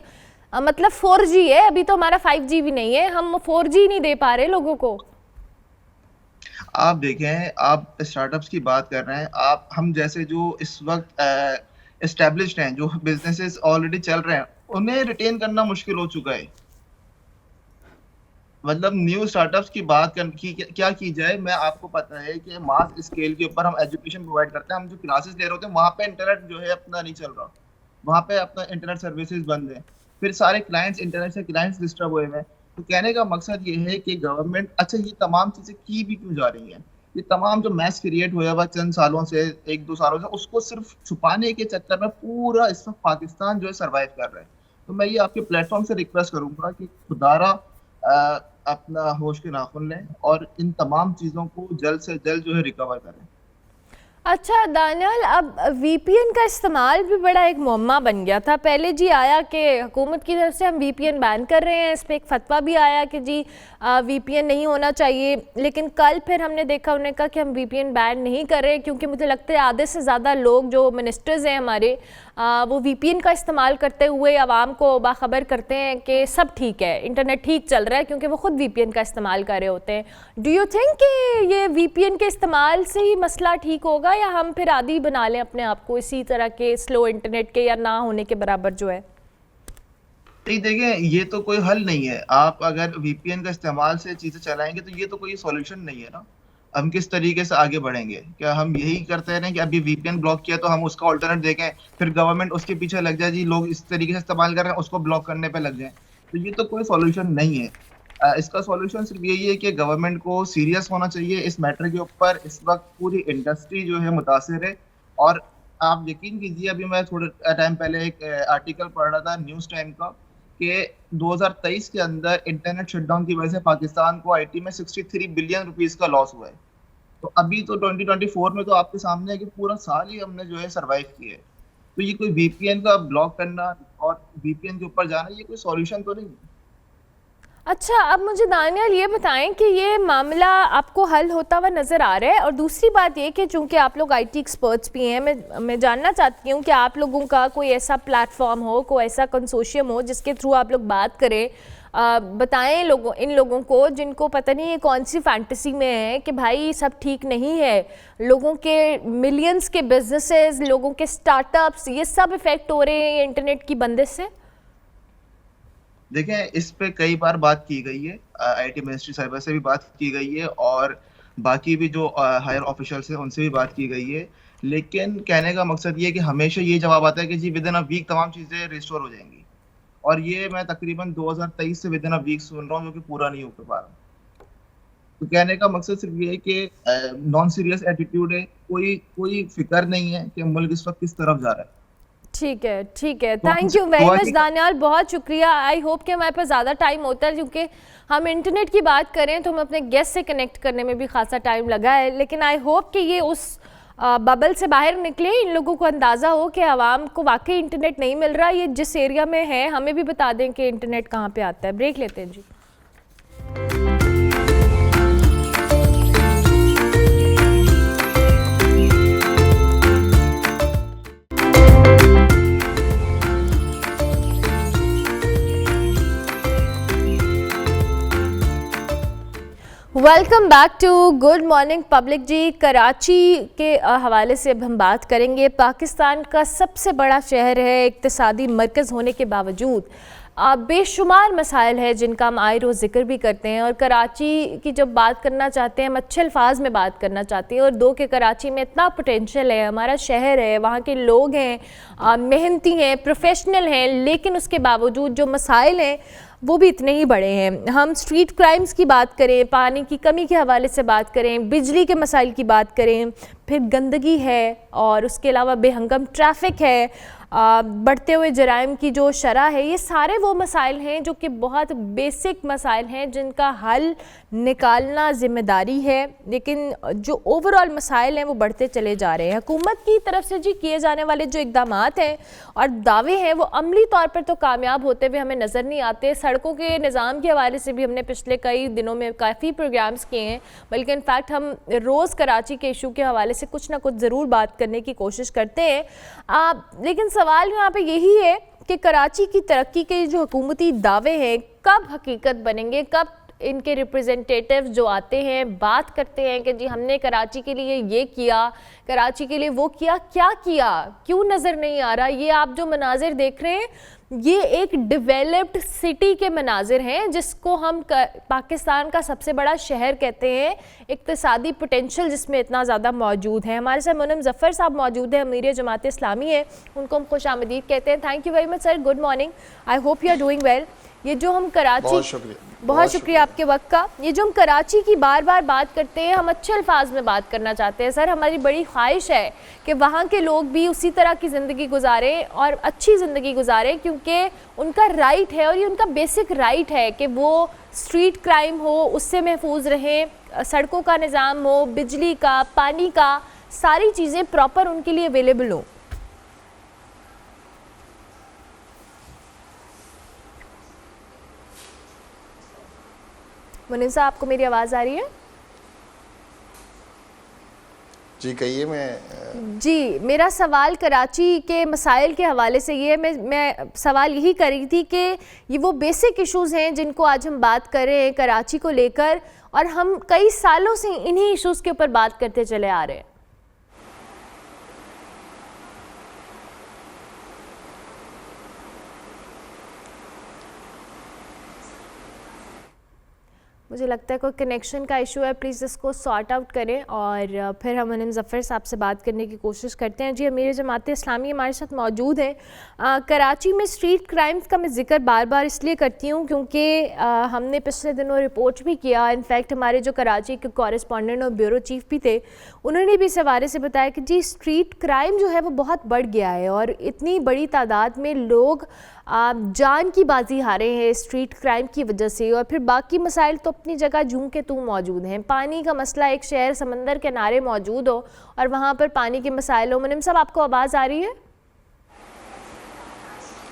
मतलब 4G है, अभी तो हमारा 5G भी नहीं है, हम 4G नहीं दे पा रहे लोगों को। आप देखें, आप स्टार्टअप्स की बात कर रहे हैं, आप हम जैसे जो इस वक्त एस्टेब्लिश्ड हैं, जो बिजनेसेस ऑलरेडी चल रहे हैं, उन्हें रिटेन करना मुश्किल हो चुका है। मतलब न्यू स्टार्टअप्स की बात क्या की जाए। मैं आपको पता है कि मास स्केल के ऊपर हम एजुकेशन प्रोवाइड करते हैं, हम जो क्लासेस ले रहे होते हैं वहाँ पे इंटरनेट जो है अपना नहीं चल रहा, वहाँ पे अपना इंटरनेट सर्विसेज बंद है, फिर सारे क्लाइंट्स, इंटरनेट से क्लाइंट्स डिस्टर्ब हुए हैं। तो कहने का मकसद ये है कि गवर्नमेंट, अच्छा ये तमाम चीजें की भी क्यों जा रही हैं? ये तमाम जो मैस क्रिएट हुआ हुआ चंद सालों से, 1-2 सालों से, उसको सिर्फ छुपाने के चक्कर में पूरा इस वक्त पाकिस्तान जो है सर्वाइव कर रहा है। तो मैं ये आपके प्लेटफॉर्म से रिक्वेस्ट करूंगा कि खुदारा अपना होश के नाखुन लें और इन तमाम चीजों को जल्द से जल्द जो है रिकवर करें। अच्छा दानियल, अब VPN का इस्तेमाल भी बड़ा एक मुअम्मा बन गया था। पहले जी आया कि हुकूमत की तरफ से हम VPN बैन कर रहे हैं, इस पर एक फतवा भी आया कि जी VPN नहीं होना चाहिए, लेकिन कल फिर हमने देखा, उन्होंने कहा कि हम VPN बैन नहीं कर रहे, क्योंकि मुझे लगता है आधे से ज़्यादा लोग जो मिनिस्टर्स हैं हमारे, वो VPN का इस्तेमाल करते हुए आवाम को बाखबर करते हैं कि सब ठीक है, इंटरनेट ठीक चल रहा है, क्योंकि वो ख़ुद VPN का इस्तेमाल कर रहे होते हैं। डू यू थिंक कि ये VPN के इस्तेमाल से ही मसला ठीक होगा, या हम फिर आदी बना लें अपने आप को इसी तरह के स्लो इंटरनेट के या ना होने के बराबर जो है? देखें, ये तो कोई हल नहीं है। आप अगर VPN का इस्तेमाल से चीजें चलाएंगे तो ये तो कोई सॉल्यूशन नहीं है ना। हम किस तरीके से आगे बढ़ेंगे? क्या हम यही करते हैं कि अभी VPN ब्लॉक किया तो हम उसका ऑल्टरनेट देखें, फिर गवर्नमेंट उसके पीछे लग जाए, जी लोग इस तरीके से इस्तेमाल कर रहे हैं, उसको ब्लॉक करने पे लग जाए? तो ये तो कोई सॉल्यूशन नहीं है। इसका सॉल्यूशन सिर्फ यही है कि गवर्नमेंट को सीरियस होना चाहिए इस मैटर के ऊपर। इस वक्त पूरी इंडस्ट्री जो है मुतासिर है, और आप यकीन कीजिए, अभी मैं थोड़े टाइम पहले एक आर्टिकल पढ़ रहा था न्यूज़ टाइम का कि 2023 के अंदर इंटरनेट शटडाउन की वजह से पाकिस्तान को IT में 63 बिलियन रुपीस का लॉस हुआ है। तो अभी तो 2024 में तो आपके सामने है कि पूरा साल ही हमने जो है सरवाइव किया है। तो ये कोई VPN का ब्लॉक करना और VPN के ऊपर जाना, ये कोई सॉल्यूशन तो नहीं है। अच्छा, अब मुझे दानियल ये बताएं कि ये मामला आपको हल होता हुआ नज़र आ रहा है? और दूसरी बात ये कि चूंकि आप लोग IT एक्सपर्ट्स भी हैं, मैं जानना चाहती हूँ कि आप लोगों का कोई ऐसा प्लेटफॉर्म हो, कोई ऐसा कंसोर्शियम हो जिसके थ्रू आप लोग बात करें, बताएं इन लोगों को जिनको पता नहीं है कौन सी फैंटेसी में है कि भाई सब ठीक नहीं है, लोगों के मिलियंस के बिजनेसेस, लोगों के स्टार्टअप्स, ये सब इफेक्ट हो रहे हैं इंटरनेट की बंदिश से। देखें, इस पे कई बार बात की गई है, IT मिनिस्ट्री साहिबा से भी बात की गई है और बाकी भी जो हायर ऑफिशियल्स हैं उनसे भी बात की गई है, लेकिन कहने का मकसद ये है कि हमेशा ये जवाब आता है कि जी विद इन अ वीक तमाम चीज़ें रिस्टोर हो जाएंगी, और ये मैं तकरीबन 2023 से विद इन अ वीक सुन रहा हूँ, जो कि पूरा नहीं हो पा रहा। तो कहने का मकसद सिर्फ ये है कि नॉन सीरियस एटीट्यूड है, कोई फिक्र नहीं है कि मुल्क इस वक्त किस तरफ जा रहा है। ठीक है, ठीक है, thank you very much Daniyal, बहुत शुक्रिया। आई होप कि हमारे पास ज़्यादा टाइम होता है, क्योंकि हम इंटरनेट की बात करें तो हम अपने गेस्ट से कनेक्ट करने में भी खासा टाइम लगा है, लेकिन आई होप कि ये उस बबल से बाहर निकले, इन लोगों को अंदाज़ा हो कि आवाम को वाकई इंटरनेट नहीं मिल रहा। ये जिस एरिया में है हमें भी बता दें कि इंटरनेट कहाँ पे आता है। ब्रेक लेते हैं जी। Welcome back to good morning public जी। कराची के हवाले से अब हम बात करेंगे। पाकिस्तान का सबसे बड़ा शहर है, इक्तिसादी मरकज़ होने के बावजूद बेशुमार मसाइल है जिनका हम आए रोज़ जिक्र भी करते हैं, और कराची की जब बात करना चाहते हैं हम अच्छे अल्फाज में बात करना चाहते हैं, और दो के कराची में इतना पोटेंशियल है, हमारा शहर है, वहाँ के लोग हैं, मेहनती हैं, प्रोफेशनल हैं, लेकिन उसके बावजूद जो मसाइल हैं वो भी इतने ही बड़े हैं। हम स्ट्रीट क्राइम्स की बात करें, पानी की कमी के हवाले से बात करें, बिजली के मसाइल की बात करें, फिर गंदगी है, और उसके अलावा बेहंगम ट्रैफिक है, बढ़ते हुए जराइम की जो शरह है, ये सारे वो मसाइल हैं जो कि बहुत बेसिक मसाइल हैं जिनका हल निकालना ज़िम्मेदारी है, लेकिन जो ओवरऑल मसाइल हैं वो बढ़ते चले जा रहे हैं। हुकूमत की तरफ से जी किए जाने वाले जो इक़दामात हैं और दावे हैं वो अमली तौर पर तो कामयाब होते हुए हमें नज़र नहीं आते। सड़कों के निज़ाम के हवाले से भी हमने पिछले कई दिनों में काफ़ी प्रोग्राम्स किए हैं, बल्कि इनफैक्ट हम रोज़ कराची के इशू के हवाले से कुछ ना कुछ ज़रूर बात करने की कोशिश करते हैं। लेकिन सवाल यहाँ पे यही है कि कराची की तरक्की के जो हुकूमती दावे हैं कब हकीकत बनेंगे, कब इनके रिप्रेजेंटेटिव जो आते हैं बात करते हैं कि जी हमने कराची के लिए ये किया, कराची के लिए वो किया, क्या किया, क्यों नज़र नहीं आ रहा। ये आप जो मनाजिर देख रहे हैं ये एक डेवलप्ड सिटी के मनाजिर हैं जिसको हम पाकिस्तान का सबसे बड़ा शहर कहते हैं, इक्तिसादी पोटेंशियल जिसमें इतना ज़्यादा मौजूद है। हमारे साथ मुनम ज़फ़र साहब मौजूद हैं, अमीर जमात इस्लामी है, उनको हम खुश आमदीद कहते हैं। Thank you very much sir, good morning, I hope you are doing well. ये जो हम कराची, बहुत शुक्रिया आपके वक्त का, ये जो हम कराची की बार बार बात करते हैं हम अच्छे अल्फाज में बात करना चाहते हैं। सर हमारी बड़ी ख्वाहिश है कि वहाँ के लोग भी उसी तरह की ज़िंदगी गुजारें और अच्छी ज़िंदगी गुजारें, क्योंकि उनका राइट है और ये उनका बेसिक राइट है कि वो स्ट्रीट क्राइम हो उससे महफूज रहें, सड़कों का निज़ाम हो, बिजली का, पानी का, सारी चीज़ें प्रॉपर उनके लिए अवेलेबल हों। मुनीम साहब आपको मेरी आवाज़ आ रही है? जी कहिए। मैं जी, मेरा सवाल कराची के मसाइल के हवाले से ये मैं सवाल यही कर रही थी कि ये वो बेसिक इश्यूज़ हैं जिनको आज हम बात कर रहे हैं कराची को लेकर, और हम कई सालों से इन्हीं इश्यूज़ के ऊपर बात करते चले आ रहे हैं। मुझे लगता है कोई कनेक्शन का इशू है, प्लीज़ इसको सॉर्ट आउट करें और फिर हम मुनीम ज़फ़र साहब से बात करने की कोशिश करते हैं। जी अमीर जमात इस्लामी हमारे साथ मौजूद है। कराची में स्ट्रीट क्राइम्स का मैं ज़िक्र बार बार इसलिए करती हूँ क्योंकि हमने पिछले दिनों रिपोर्ट भी किया, इनफैक्ट हमारे जो कराची के कॉरेस्पॉन्डेंट और ब्यूरो चीफ भी थे उन्होंने भी इस हवाले से बताया कि जी स्ट्रीट क्राइम जो है वो बहुत बढ़ गया है और इतनी बड़ी तादाद में लोग जान की बाजी हारे हैं स्ट्रीट क्राइम की वजह से, और फिर बाकी मसाइल तो अपनी जगह झूम के तू मौजूद हैं। पानी का मसला, एक शहर समंदर के किनारे मौजूद हो और वहाँ पर पानी के मसाइल हो। मुनीम साहब आपको आवाज़ आ रही है?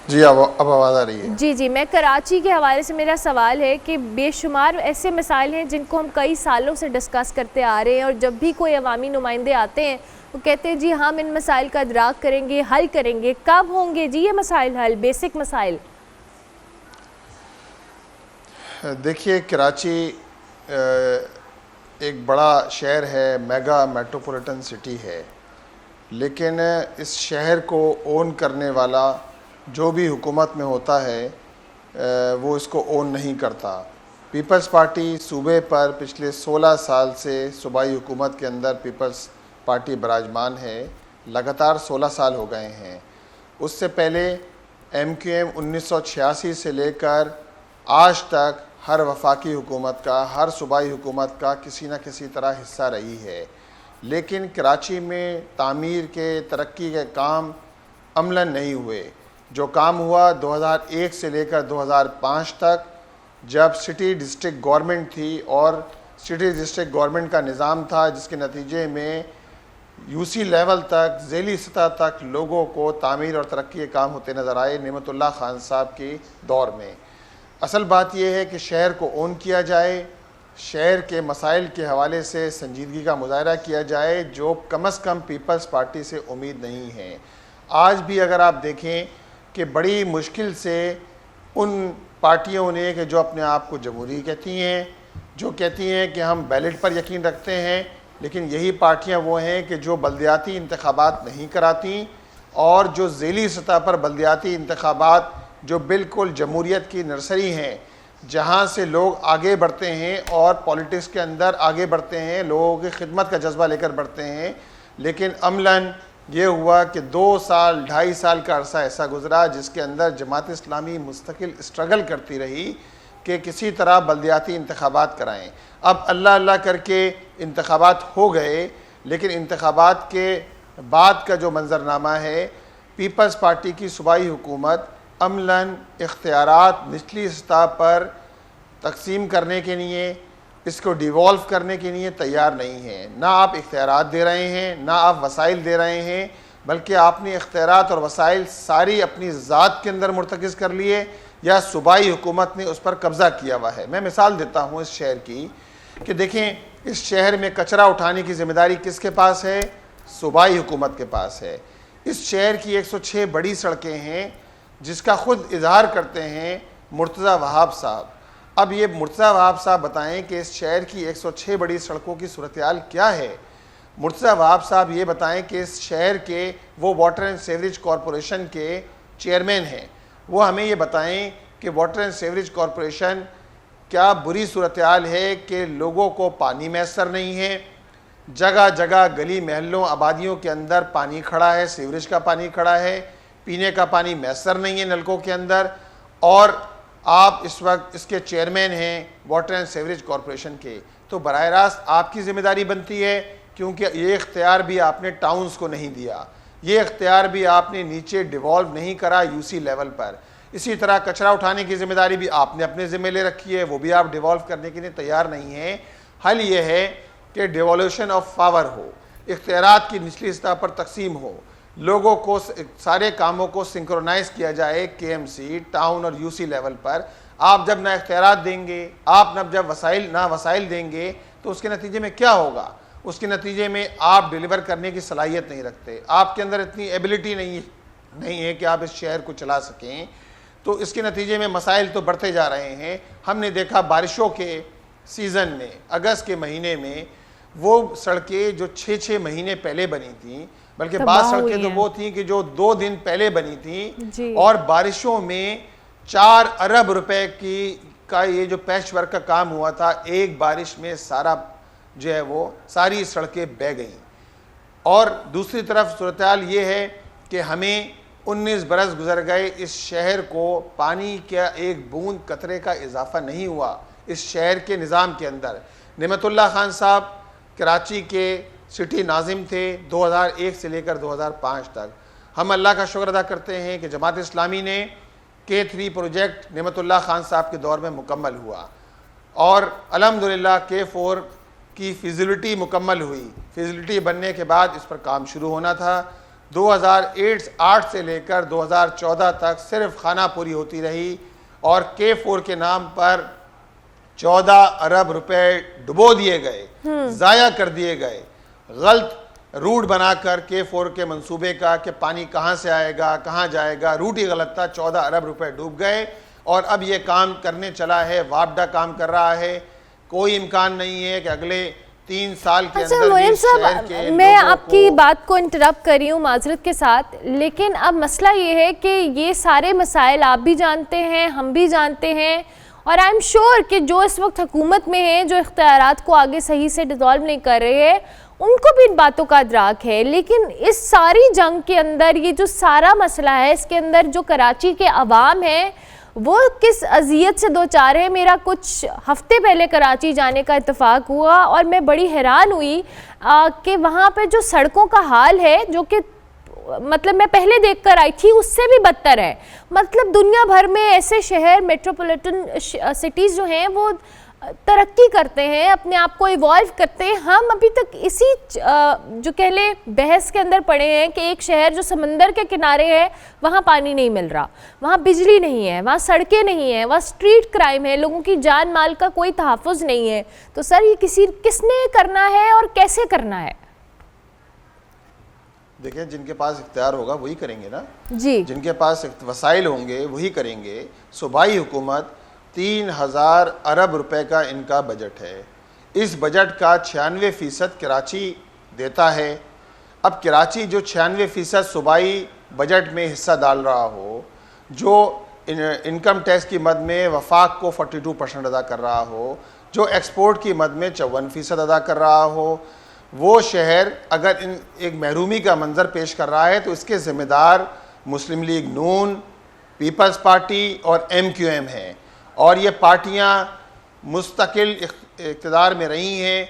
जी अब आवाज़ आ रही है। जी जी, मैं कराची के हवाले से मेरा सवाल है कि बेशुमार ऐसे मसाइल हैं जिनको हम कई सालों से डिस्कस करते आ रहे हैं, और जब भी कोई अवामी नुमाइंदे आते हैं वो कहते हैं जी हम इन मसाइल का इदराक करेंगे, हल करेंगे। कब होंगे जी ये मसाइल हल, बेसिक मसाइल? देखिए कराची एक बड़ा शहर है, मेगा मेट्रोपॉलिटन सिटी है, लेकिन इस शहर को ओन करने वाला जो भी हुकूमत में होता है वो इसको ओन नहीं करता। पीपल्स पार्टी सूबे पर पिछले 16 साल से सूबाई हुकूमत के अंदर पीपल्स पार्टी विराजमान है, लगातार 16 साल हो गए हैं। उससे पहले MQM 1986 से लेकर आज तक हर वफाकी हुकूमत का, हर सूबाई हुकूमत का किसी न किसी तरह हिस्सा रही है, लेकिन कराची में तामीर के, तरक्की के काम अमलन नहीं हुए। जो काम हुआ 2001 से लेकर 2005 तक, जब सिटी डिस्ट्रिक्ट गवर्नमेंट थी और सिटी डिस्ट्रिक्ट गवर्नमेंट का निज़ाम था, जिसके नतीजे में UC लेवल तक, ज़ेली सतह तक लोगों को तामीर और तरक्की के काम होते नज़र आए नेमतुल्लाह खान साहब के दौर में। असल बात यह है कि शहर को ओन किया जाए, शहर के मसाइल के हवाले से संजीदगी का मुजाहरा किया जाए, जो कम से कम पीपल्स पार्टी से उम्मीद नहीं है। आज भी अगर आप देखें कि बड़ी मुश्किल से उन पार्टियों ने कि जो अपने आप को जमहूरी कहती हैं, जो कहती हैं कि हम बैलेट पर यकीन रखते हैं, लेकिन यही पार्टियां वो हैं कि जो बल्दियाती इंतखाबात नहीं कराती और जो ज़ेली सतह पर बल्दियाती इंतखाबात जो बिल्कुल जमहूरियत की नर्सरी हैं, जहाँ से लोग आगे बढ़ते हैं और पॉलिटिक्स के अंदर आगे बढ़ते हैं, लोगों की खिदमत का जज्बा लेकर बढ़ते हैं। लेकिन अमलन ये हुआ कि 2 साल 2.5 साल का अरसा ऐसा गुजरा जिसके अंदर जमात इस्लामी मुस्तकिल स्ट्रगल करती रही कि किसी तरह बल्दियाती इंतखाबात कराएं। अब अल्लाह अल्लाह करके इंतखाबात हो गए, लेकिन इंतखाबात के बाद का जो मंजरनामा है, पीपल्स पार्टी की सूबाई हुकूमत अमलन इख्तियारात निचली सतह पर तकसीम करने के लिए, इसको डिवॉल्व करने के लिए तैयार नहीं है। ना आप इख्तियारात दे रहे हैं, ना आप वसाइल दे रहे हैं, बल्कि आपने इख्तियारात और वसाइल सारी अपनी ज़ात के अंदर मुर्तकिज़ कर लिए या सूबाई हुकूमत ने उस पर कब्ज़ा किया हुआ है। मैं मिसाल देता हूँ इस शहर की कि देखें, इस शहर में कचरा उठाने की ज़िम्मेदारी किसके पास है? सूबाई हुकूमत के पास है। इस शहर की 106 बड़ी सड़कें हैं जिसका ख़ुद इजहार करते हैं मुर्तज़ा वहाब साहब। अब ये मुर्तज़ा वहाब साहब बताएं कि इस शहर की 106 बड़ी सड़कों की सूरत-ए-हाल क्या है। मुर्तज़ा वहाब साहब ये बताएं कि इस शहर के वो वाटर एंड सीवरेज कॉरपोरेशन के चेयरमैन हैं, वो हमें ये बताएं कि वाटर एंड सीवरेज कॉरपोरेशन क्या बुरी सूरत-ए-हाल है कि लोगों को पानी मैसर नहीं है। जगह जगह गली महलों आबादियों के अंदर पानी खड़ा है, सीवरेज का पानी खड़ा है, पीने का पानी मैसर नहीं है नलकों के अंदर। और आप इस वक्त इसके चेयरमैन हैं वाटर एंड सीवरेज कॉरपोरेशन के, तो बराह रास्त आपकी ज़िम्मेदारी बनती है, क्योंकि ये इख्तियार भी आपने टाउन्स को नहीं दिया, ये इख्तियार भी आपने नीचे डिवॉल्व नहीं करा यूसी लेवल पर। इसी तरह कचरा उठाने की ज़िम्मेदारी भी आपने अपने ज़िम्मे ले रखी है, वो भी आप डिवॉल्व करने के लिए तैयार नहीं हैं। हल ये है कि डिवॉल्यूशन ऑफ पावर हो, इख्तियारात की निचली सतह पर तकसीम हो, लोगों को सारे कामों को सिंक्रोनाइज किया जाए केएमसी, टाउन और यूसी लेवल पर। आप जब ना इख्तियारात देंगे, आप जब वसाइल देंगे, तो उसके नतीजे में क्या होगा? उसके नतीजे में आप डिलीवर करने की सलाहियत नहीं रखते, आपके अंदर इतनी एबिलिटी नहीं है कि आप इस शहर को चला सकें। तो इसके नतीजे में मसाइल तो बढ़ते जा रहे हैं। हमने देखा बारिशों के सीज़न में, अगस्त के महीने में, वो सड़कें जो 6-6 महीने पहले बनी थी, बल्कि बाद सड़कें तो वो थी कि जो 2 दिन पहले बनी थी, और बारिशों में 4 अरब रुपए का ये जो पैच वर्क का काम हुआ था, एक बारिश में सारा जो है वो सारी सड़कें बह गईं। और दूसरी तरफ सूरत-ए-हाल ये है कि हमें 19 बरस गुजर गए, इस शहर को पानी का एक बूंद कतरे का इजाफा नहीं हुआ इस शहर के निज़ाम के अंदर। नेमतुल्लाह खान साहब कराची के सिटी नाजिम थे 2001 से लेकर 2005 तक। हम अल्लाह का शुक्र अदा करते हैं कि जमात इस्लामी ने K3 प्रोजेक्ट नेमतुल्लाह खान साहब के दौर में मुकम्मल हुआ, और अल्हम्दुलिल्लाह K4 की फिजिबिलिटी मुकम्मल हुई। फिजिबिलिटी बनने के बाद इस पर काम शुरू होना था। 2008 से लेकर 2014 तक सिर्फ खाना पूरी होती रही, और K4 के नाम पर 14 अरब रुपए डुबो दिए गए, ज़ाया कर दिए गए, गलत रूट बनाकर K4 के मंसूबे का कि पानी कहाँ से आएगा, कहाँ जाएगा, रूट ही गलत था। 14 अरब रुपए डूब गए, और अब ये काम करने चला है, वापडा काम कर रहा है। कोई इम्कान नहीं है कि अगले 3 साल के अंदर भी शहर के मैं आपकी बात को इंटरप्ट कर रही हूँ माजरत के साथ, लेकिन अब मसला ये है कि ये सारे मसाइल आप भी जानते हैं, हम भी जानते हैं, और आई एम श्योर कि जो इस वक्त हुकूमत में है, जो इख्तियारात को आगे सही से डिसॉल्व नहीं कर रहे हैं, उनको भी इन बातों का अदराक है। लेकिन इस सारी जंग के अंदर ये जो सारा मसला है, इसके अंदर जो कराची के अवाम है वो किस अजियत से दो चार है। मेरा कुछ हफ्ते पहले कराची जाने का इत्तेफाक हुआ, और मैं बड़ी हैरान हुई कि वहाँ पे जो सड़कों का हाल है, जो कि मतलब मैं पहले देख कर आई थी, उससे भी बदतर है। मतलब दुनिया भर में ऐसे शहर, मेट्रोपॉलिटन सिटीज़ जो हैं वो तरक्की करते हैं, अपने आप को इवॉल्व करते हैं। हम अभी तक इसी जो कह लें बहस के अंदर पड़े हैं कि एक शहर जो समंदर के किनारे है वहाँ पानी नहीं मिल रहा, वहाँ बिजली नहीं है, वहाँ सड़कें नहीं है, वहाँ स्ट्रीट क्राइम है, लोगों की जान माल का कोई तहफ़्फ़ुज़ नहीं है। तो सर ये किसने करना है और कैसे करना है? देखिए, जिनके पास इख्तियार होगा वही करेंगे ना जी, जिनके पास वसाइल होंगे वही करेंगे। सूबाई हुकूमत 3000 अरब रुपए का इनका बजट है। इस बजट का 96% कराची देता है। अब कराची जो 96% सूबाई बजट में हिस्सा डाल रहा हो, जो इनकम टैक्स की मद में वफाक को 42% अदा कर रहा हो, जो एक्सपोर्ट की मद में 54% अदा कर रहा हो, वो शहर अगर इन एक महरूमी का मंजर पेश कर रहा है तो इसके ज़िम्मेदार मुस्लिम लीग नून, पीपल्स पार्टी और MQM है। और ये पार्टियां मुस्तकिल इक़्तिदार में रही हैं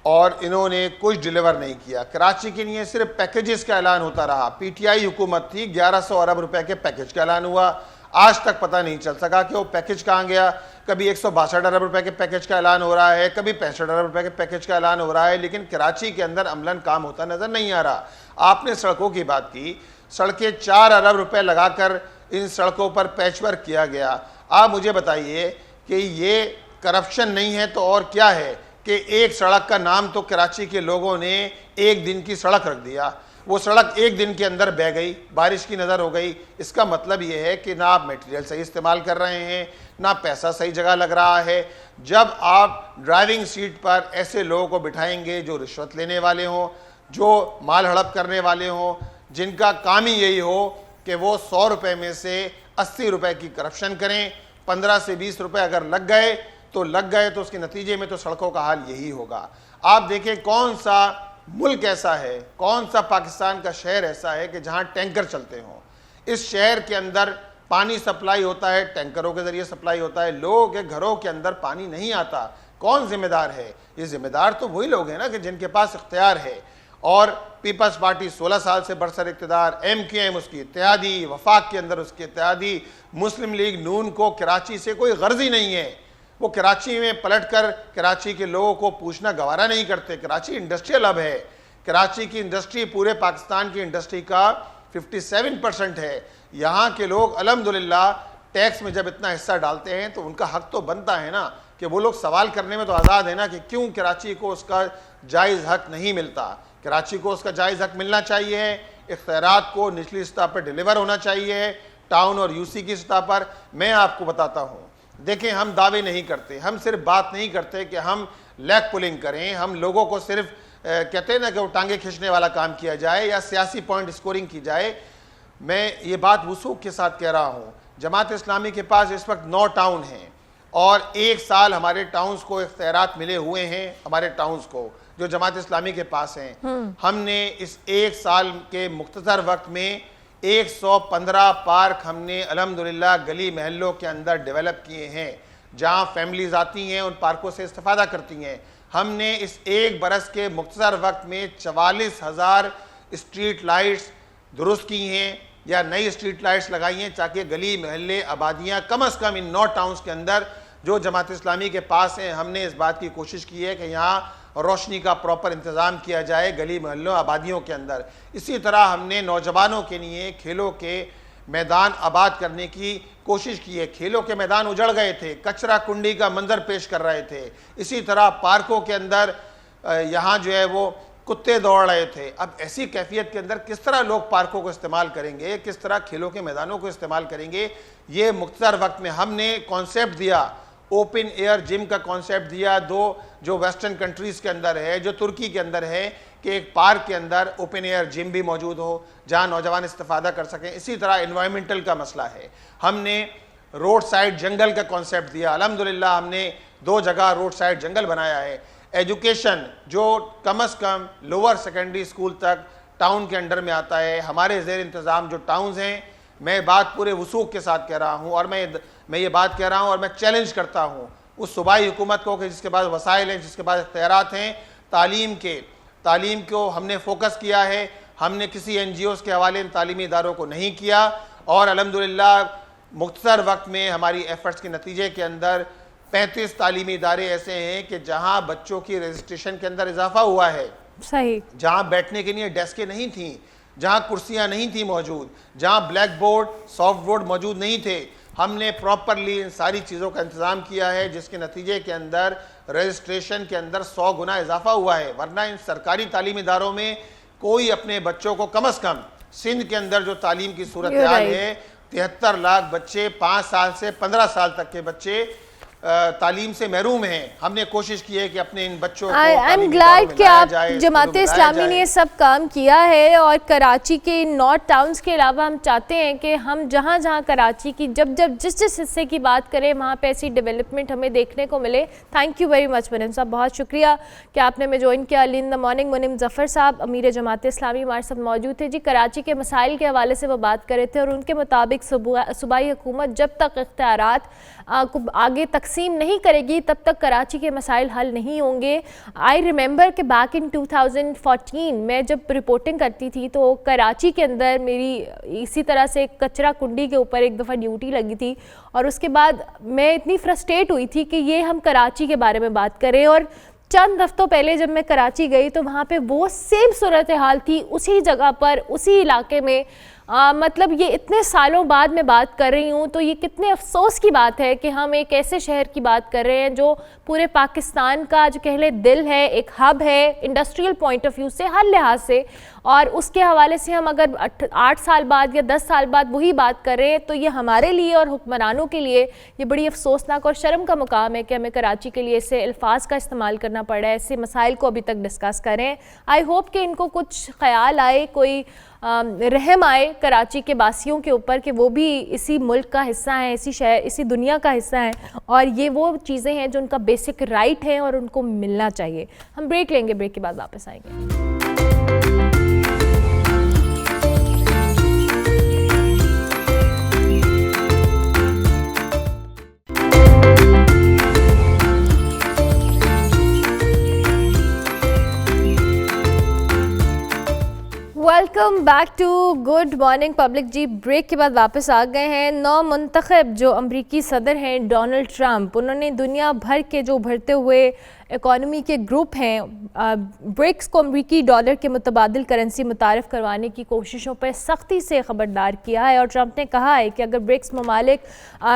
और इन्होंने कुछ डिलीवर नहीं किया। कराची के लिए सिर्फ पैकेजेस का ऐलान होता रहा। PTI हुकूमत थी, 1100 अरब रुपए के पैकेज का ऐलान हुआ, आज तक पता नहीं चल सका कि वो पैकेज कहाँ गया। कभी 162 अरब रुपए के पैकेज का ऐलान हो रहा है, कभी 65 अरब रुपए के पैकेज का ऐलान हो रहा है, लेकिन कराची के अंदर अमलन काम होता नजर नहीं आ रहा। आपने सड़कों की बात की, सड़कें 4 अरब रुपए लगाकर इन सड़कों पर पैचवर्क किया गया। आप मुझे बताइए कि ये करप्शन नहीं है तो और क्या है कि एक सड़क का नाम तो कराची के लोगों ने एक दिन की सड़क रख दिया, वो सड़क एक दिन के अंदर बह गई, बारिश की नज़र हो गई। इसका मतलब ये है कि ना आप मटेरियल सही इस्तेमाल कर रहे हैं, ना पैसा सही जगह लग रहा है। जब आप ड्राइविंग सीट पर ऐसे लोगों को बिठाएंगे जो रिश्वत लेने वाले हों, जो माल हड़प करने वाले हों, जिनका काम ही यही हो कि वो 100 रुपये में से 80 रुपये की करप्शन करें, 15 से 20 रुपये अगर लग गए तो लग गए, तो उसके नतीजे में तो सड़कों का हाल यही होगा। आप देखें कौन सा मुल्क ऐसा है, कौन सा पाकिस्तान का शहर ऐसा है कि जहां टैंकर चलते हों। इस शहर के अंदर पानी सप्लाई होता है, टैंकरों के जरिए सप्लाई होता है, लोगों के घरों के अंदर पानी नहीं आता। कौन जिम्मेदार है? ये जिम्मेदार तो वही लोग हैं ना कि जिनके पास इख्तियार है। और पीपल्स पार्टी 16 साल से बरसर इक़्तिदार, MQM उसकी इत्तेहादी, वफाक के अंदर उसकी इत्तेहादी, मुस्लिम लीग नून को कराची से कोई गर्जी नहीं है। वो कराची में पलटकर कराची के लोगों को पूछना गवारा नहीं करते। कराची इंडस्ट्रियल हब है, कराची की इंडस्ट्री पूरे पाकिस्तान की इंडस्ट्री का 57% है। यहाँ के लोग अल्हम्दुलिल्लाह टैक्स में जब इतना हिस्सा डालते हैं तो उनका हक तो बनता है ना कि वो लोग सवाल करने में तो आज़ाद है ना कि क्यों कराची को उसका जायज़ हक नहीं मिलता। कराची को उसका जायज़ हक मिलना चाहिए, इख्तियारात को निचली सतह पर डिलीवर होना चाहिए, टाउन और UC की सतह पर। मैं आपको बताता हूँ, देखें, हम दावे नहीं करते, हम सिर्फ बात नहीं करते कि हम लेग पुलिंग करें, हम लोगों को सिर्फ कहते हैं ना कि वो टांगे खींचने वाला काम किया जाए या सियासी पॉइंट स्कोरिंग की जाए। मैं ये बात वसूख के साथ कह रहा हूँ, जमात इस्लामी के पास इस वक्त 9 टाउन हैं और 1 साल हमारे टाउन्स को इख्तियारात मिले हुए हैं, हमारे टाउन्स को जो जमात इस्लामी के पास हैं। हमने इस 1 साल के मुख्तसर वक्त में 115 पार्क हमने अल्हम्दुलिल्लाह गली महल्लों के अंदर डेवलप किए हैं, जहां फैमिलीज आती हैं उन पार्कों से इस्तेफादा करती हैं। हमने इस 1 बरस के मुख्तसर वक्त में 44,000 स्ट्रीट लाइट्स दुरुस्त की हैं या नई स्ट्रीट लाइट्स लगाई हैं, ताकि गली महल्ले आबादियाँ कम अज़ कम इन 9 टाउन्स के अंदर जो जमात इस्लामी के पास हैं, हमने इस बात की कोशिश की है कि यहाँ रोशनी का प्रॉपर इंतज़ाम किया जाए गली महल्लों आबादियों के अंदर। इसी तरह हमने नौजवानों के लिए खेलों के मैदान आबाद करने की कोशिश की है। खेलों के मैदान उजड़ गए थे, कचरा कुंडी का मंजर पेश कर रहे थे। इसी तरह पार्कों के अंदर यहाँ जो है वो कुत्ते दौड़ रहे थे। अब ऐसी कैफियत के अंदर किस तरह लोग पार्कों को इस्तेमाल करेंगे, किस तरह खेलों के मैदानों को इस्तेमाल करेंगे, ये मुख्तसर वक्त में हमने कॉन्सेप्ट दिया। ओपन एयर जिम का कॉन्सेप्ट दिया, 2 जो वेस्टर्न कंट्रीज़ के अंदर है, जो तुर्की के अंदर है, कि एक पार्क के अंदर ओपन एयर जिम भी मौजूद हो जहां नौजवान इस्तेफादा कर सकें। इसी तरह एनवायरमेंटल का मसला है, हमने रोड साइड जंगल का कॉन्सेप्ट दिया। अल्हम्दुलिल्लाह हमने 2 जगह रोड साइड जंगल बनाया है। एजुकेशन जो कम अज़ कम लोअर सेकेंडरी स्कूल तक टाउन के अंडर में आता है, हमारे ज़ेर इंतज़ाम जो टाउन्स हैं, मैं बात पूरे वसूख के साथ कह रहा हूँ और मैं ये बात कह रहा हूँ और मैं चैलेंज करता हूँ उस सूबाई हुकूमत को कि जिसके पास वसाइल हैं, जिसके पास इख्तियारात हैं। तालीम को हमने फोकस किया है, हमने किसी NGOs के हवाले तालीमी इदारों को नहीं किया और अल्हम्दुलिल्लाह मुख्तसर वक्त में हमारी एफर्ट्स के नतीजे के अंदर 35 तालीमी इदारे ऐसे हैं कि जहाँ बच्चों की रजिस्ट्रेशन के अंदर इजाफा हुआ है। सही, जहाँ बैठने के लिए डेस्कें नहीं थी, जहाँ कुर्सियाँ नहीं थी मौजूद, जहाँ ब्लैक बोर्ड सॉफ्ट बोर्ड मौजूद नहीं थे, हमने प्रॉपरली इन सारी चीज़ों का इंतज़ाम किया है, जिसके नतीजे के अंदर रजिस्ट्रेशन के अंदर 100 गुना इजाफा हुआ है। वरना इन सरकारी तालीमी इदारों में कोई अपने बच्चों को कम अज़ कम सिंध के अंदर जो तालीम की सूरत हाल है, 73 लाख बच्चे 5 साल से 15 साल तक के बच्चे तालीम से महरूम हैं, हमने कोशिश की है कि अपने इन बच्चों को आई एम तालीमी ग्लैड इदारों में कि लाया आप जाए, जमात स्कूलों में लाया इस्लामी ने जाए। ये सब काम किया है, और कराची के नॉर्थ टाउन्स के अलावा हम चाहते हैं कि हम जहाँ जहाँ कराची की जब जब जिस जिस हिस्से की बात करें वहाँ पे ऐसी डेवलपमेंट हमें देखने को मिले। थैंक यू वेरी मच मुनीम साहब, बहुत शुक्रिया कि आपने हमें ज्वाइन किया। अर्ली इन द मॉर्निंग मुनीम ज़फ़र साहब अमीर जमात इस्लामी हमारे साथ मौजूद थे जी। कराची के मसाइल के हवाले से वो बात कर रहे थे और उनके मुताबिक सूबाई हुकूमत जब तक इख्तियारात को आगे तकसीम नहीं करेगी तब तक कराची के मसाइल हल नहीं होंगे। आई रिमेंबर कि बैक इन 2014 मैं जब रिपोर्टिंग करती थी तो कराची के अंदर मेरी इसी तरह से कचरा कुंडी के ऊपर एक दफ़ा ड्यूटी लगी थी, और उसके बाद मैं इतनी फ्रस्ट्रेट हुई थी कि ये हम कराची के बारे में बात करें। और चंद हफ्तों पहले जब मैं कराची गई तो वहाँ पे वो सेम सूरत हाल थी, उसी जगह पर उसी इलाके में। मतलब ये इतने सालों बाद मैं बात कर रही हूँ तो ये कितने अफसोस की बात है कि हम एक ऐसे शहर की बात कर रहे हैं जो पूरे पाकिस्तान का जो कह ले दिल है, एक हब है इंडस्ट्रियल पॉइंट ऑफ व्यू से, हर लिहाज से, और उसके हवाले से हम अगर 8 साल बाद या 10 साल बाद वही बात कर रहे हैं तो ये हमारे लिए और हुक्मरानों के लिए ये बड़ी अफसोसनाक और शर्म का मुकाम है कि हमें कराची के लिए ऐसे अल्फाज का इस्तेमाल करना पड़ा है, ऐसे मसाइल को अभी तक डिस्कस करें। आई होप कि इनको कुछ ख्याल आए, कोई रहम आए कराची के बासियों के ऊपर कि वो भी इसी मुल्क का हिस्सा है, इसी शहर, इसी दुनिया का हिस्सा है, और ये वो चीज़ें हैं जो उनका बेसिक राइट है और उनको मिलना चाहिए। हम ब्रेक लेंगे, ब्रेक के बाद वापस आएंगे। Welcome back to good morning public ji. Break के बाद वापस आ गए हैं। नौ मुंतखब जो अमरीकी सदर हैं डोनाल्ड ट्रंप, उन्होंने दुनिया भर के जो उभरते हुए इकॉनमी के ग्रुप हैं ब्रिक्स को अमरीकी डॉलर के मुतबादिल करेंसी मुतारिफ करवाने की कोशिशों पर सख्ती से खबरदार किया है। और ट्रंप ने कहा है कि अगर ब्रिक्स ममालिक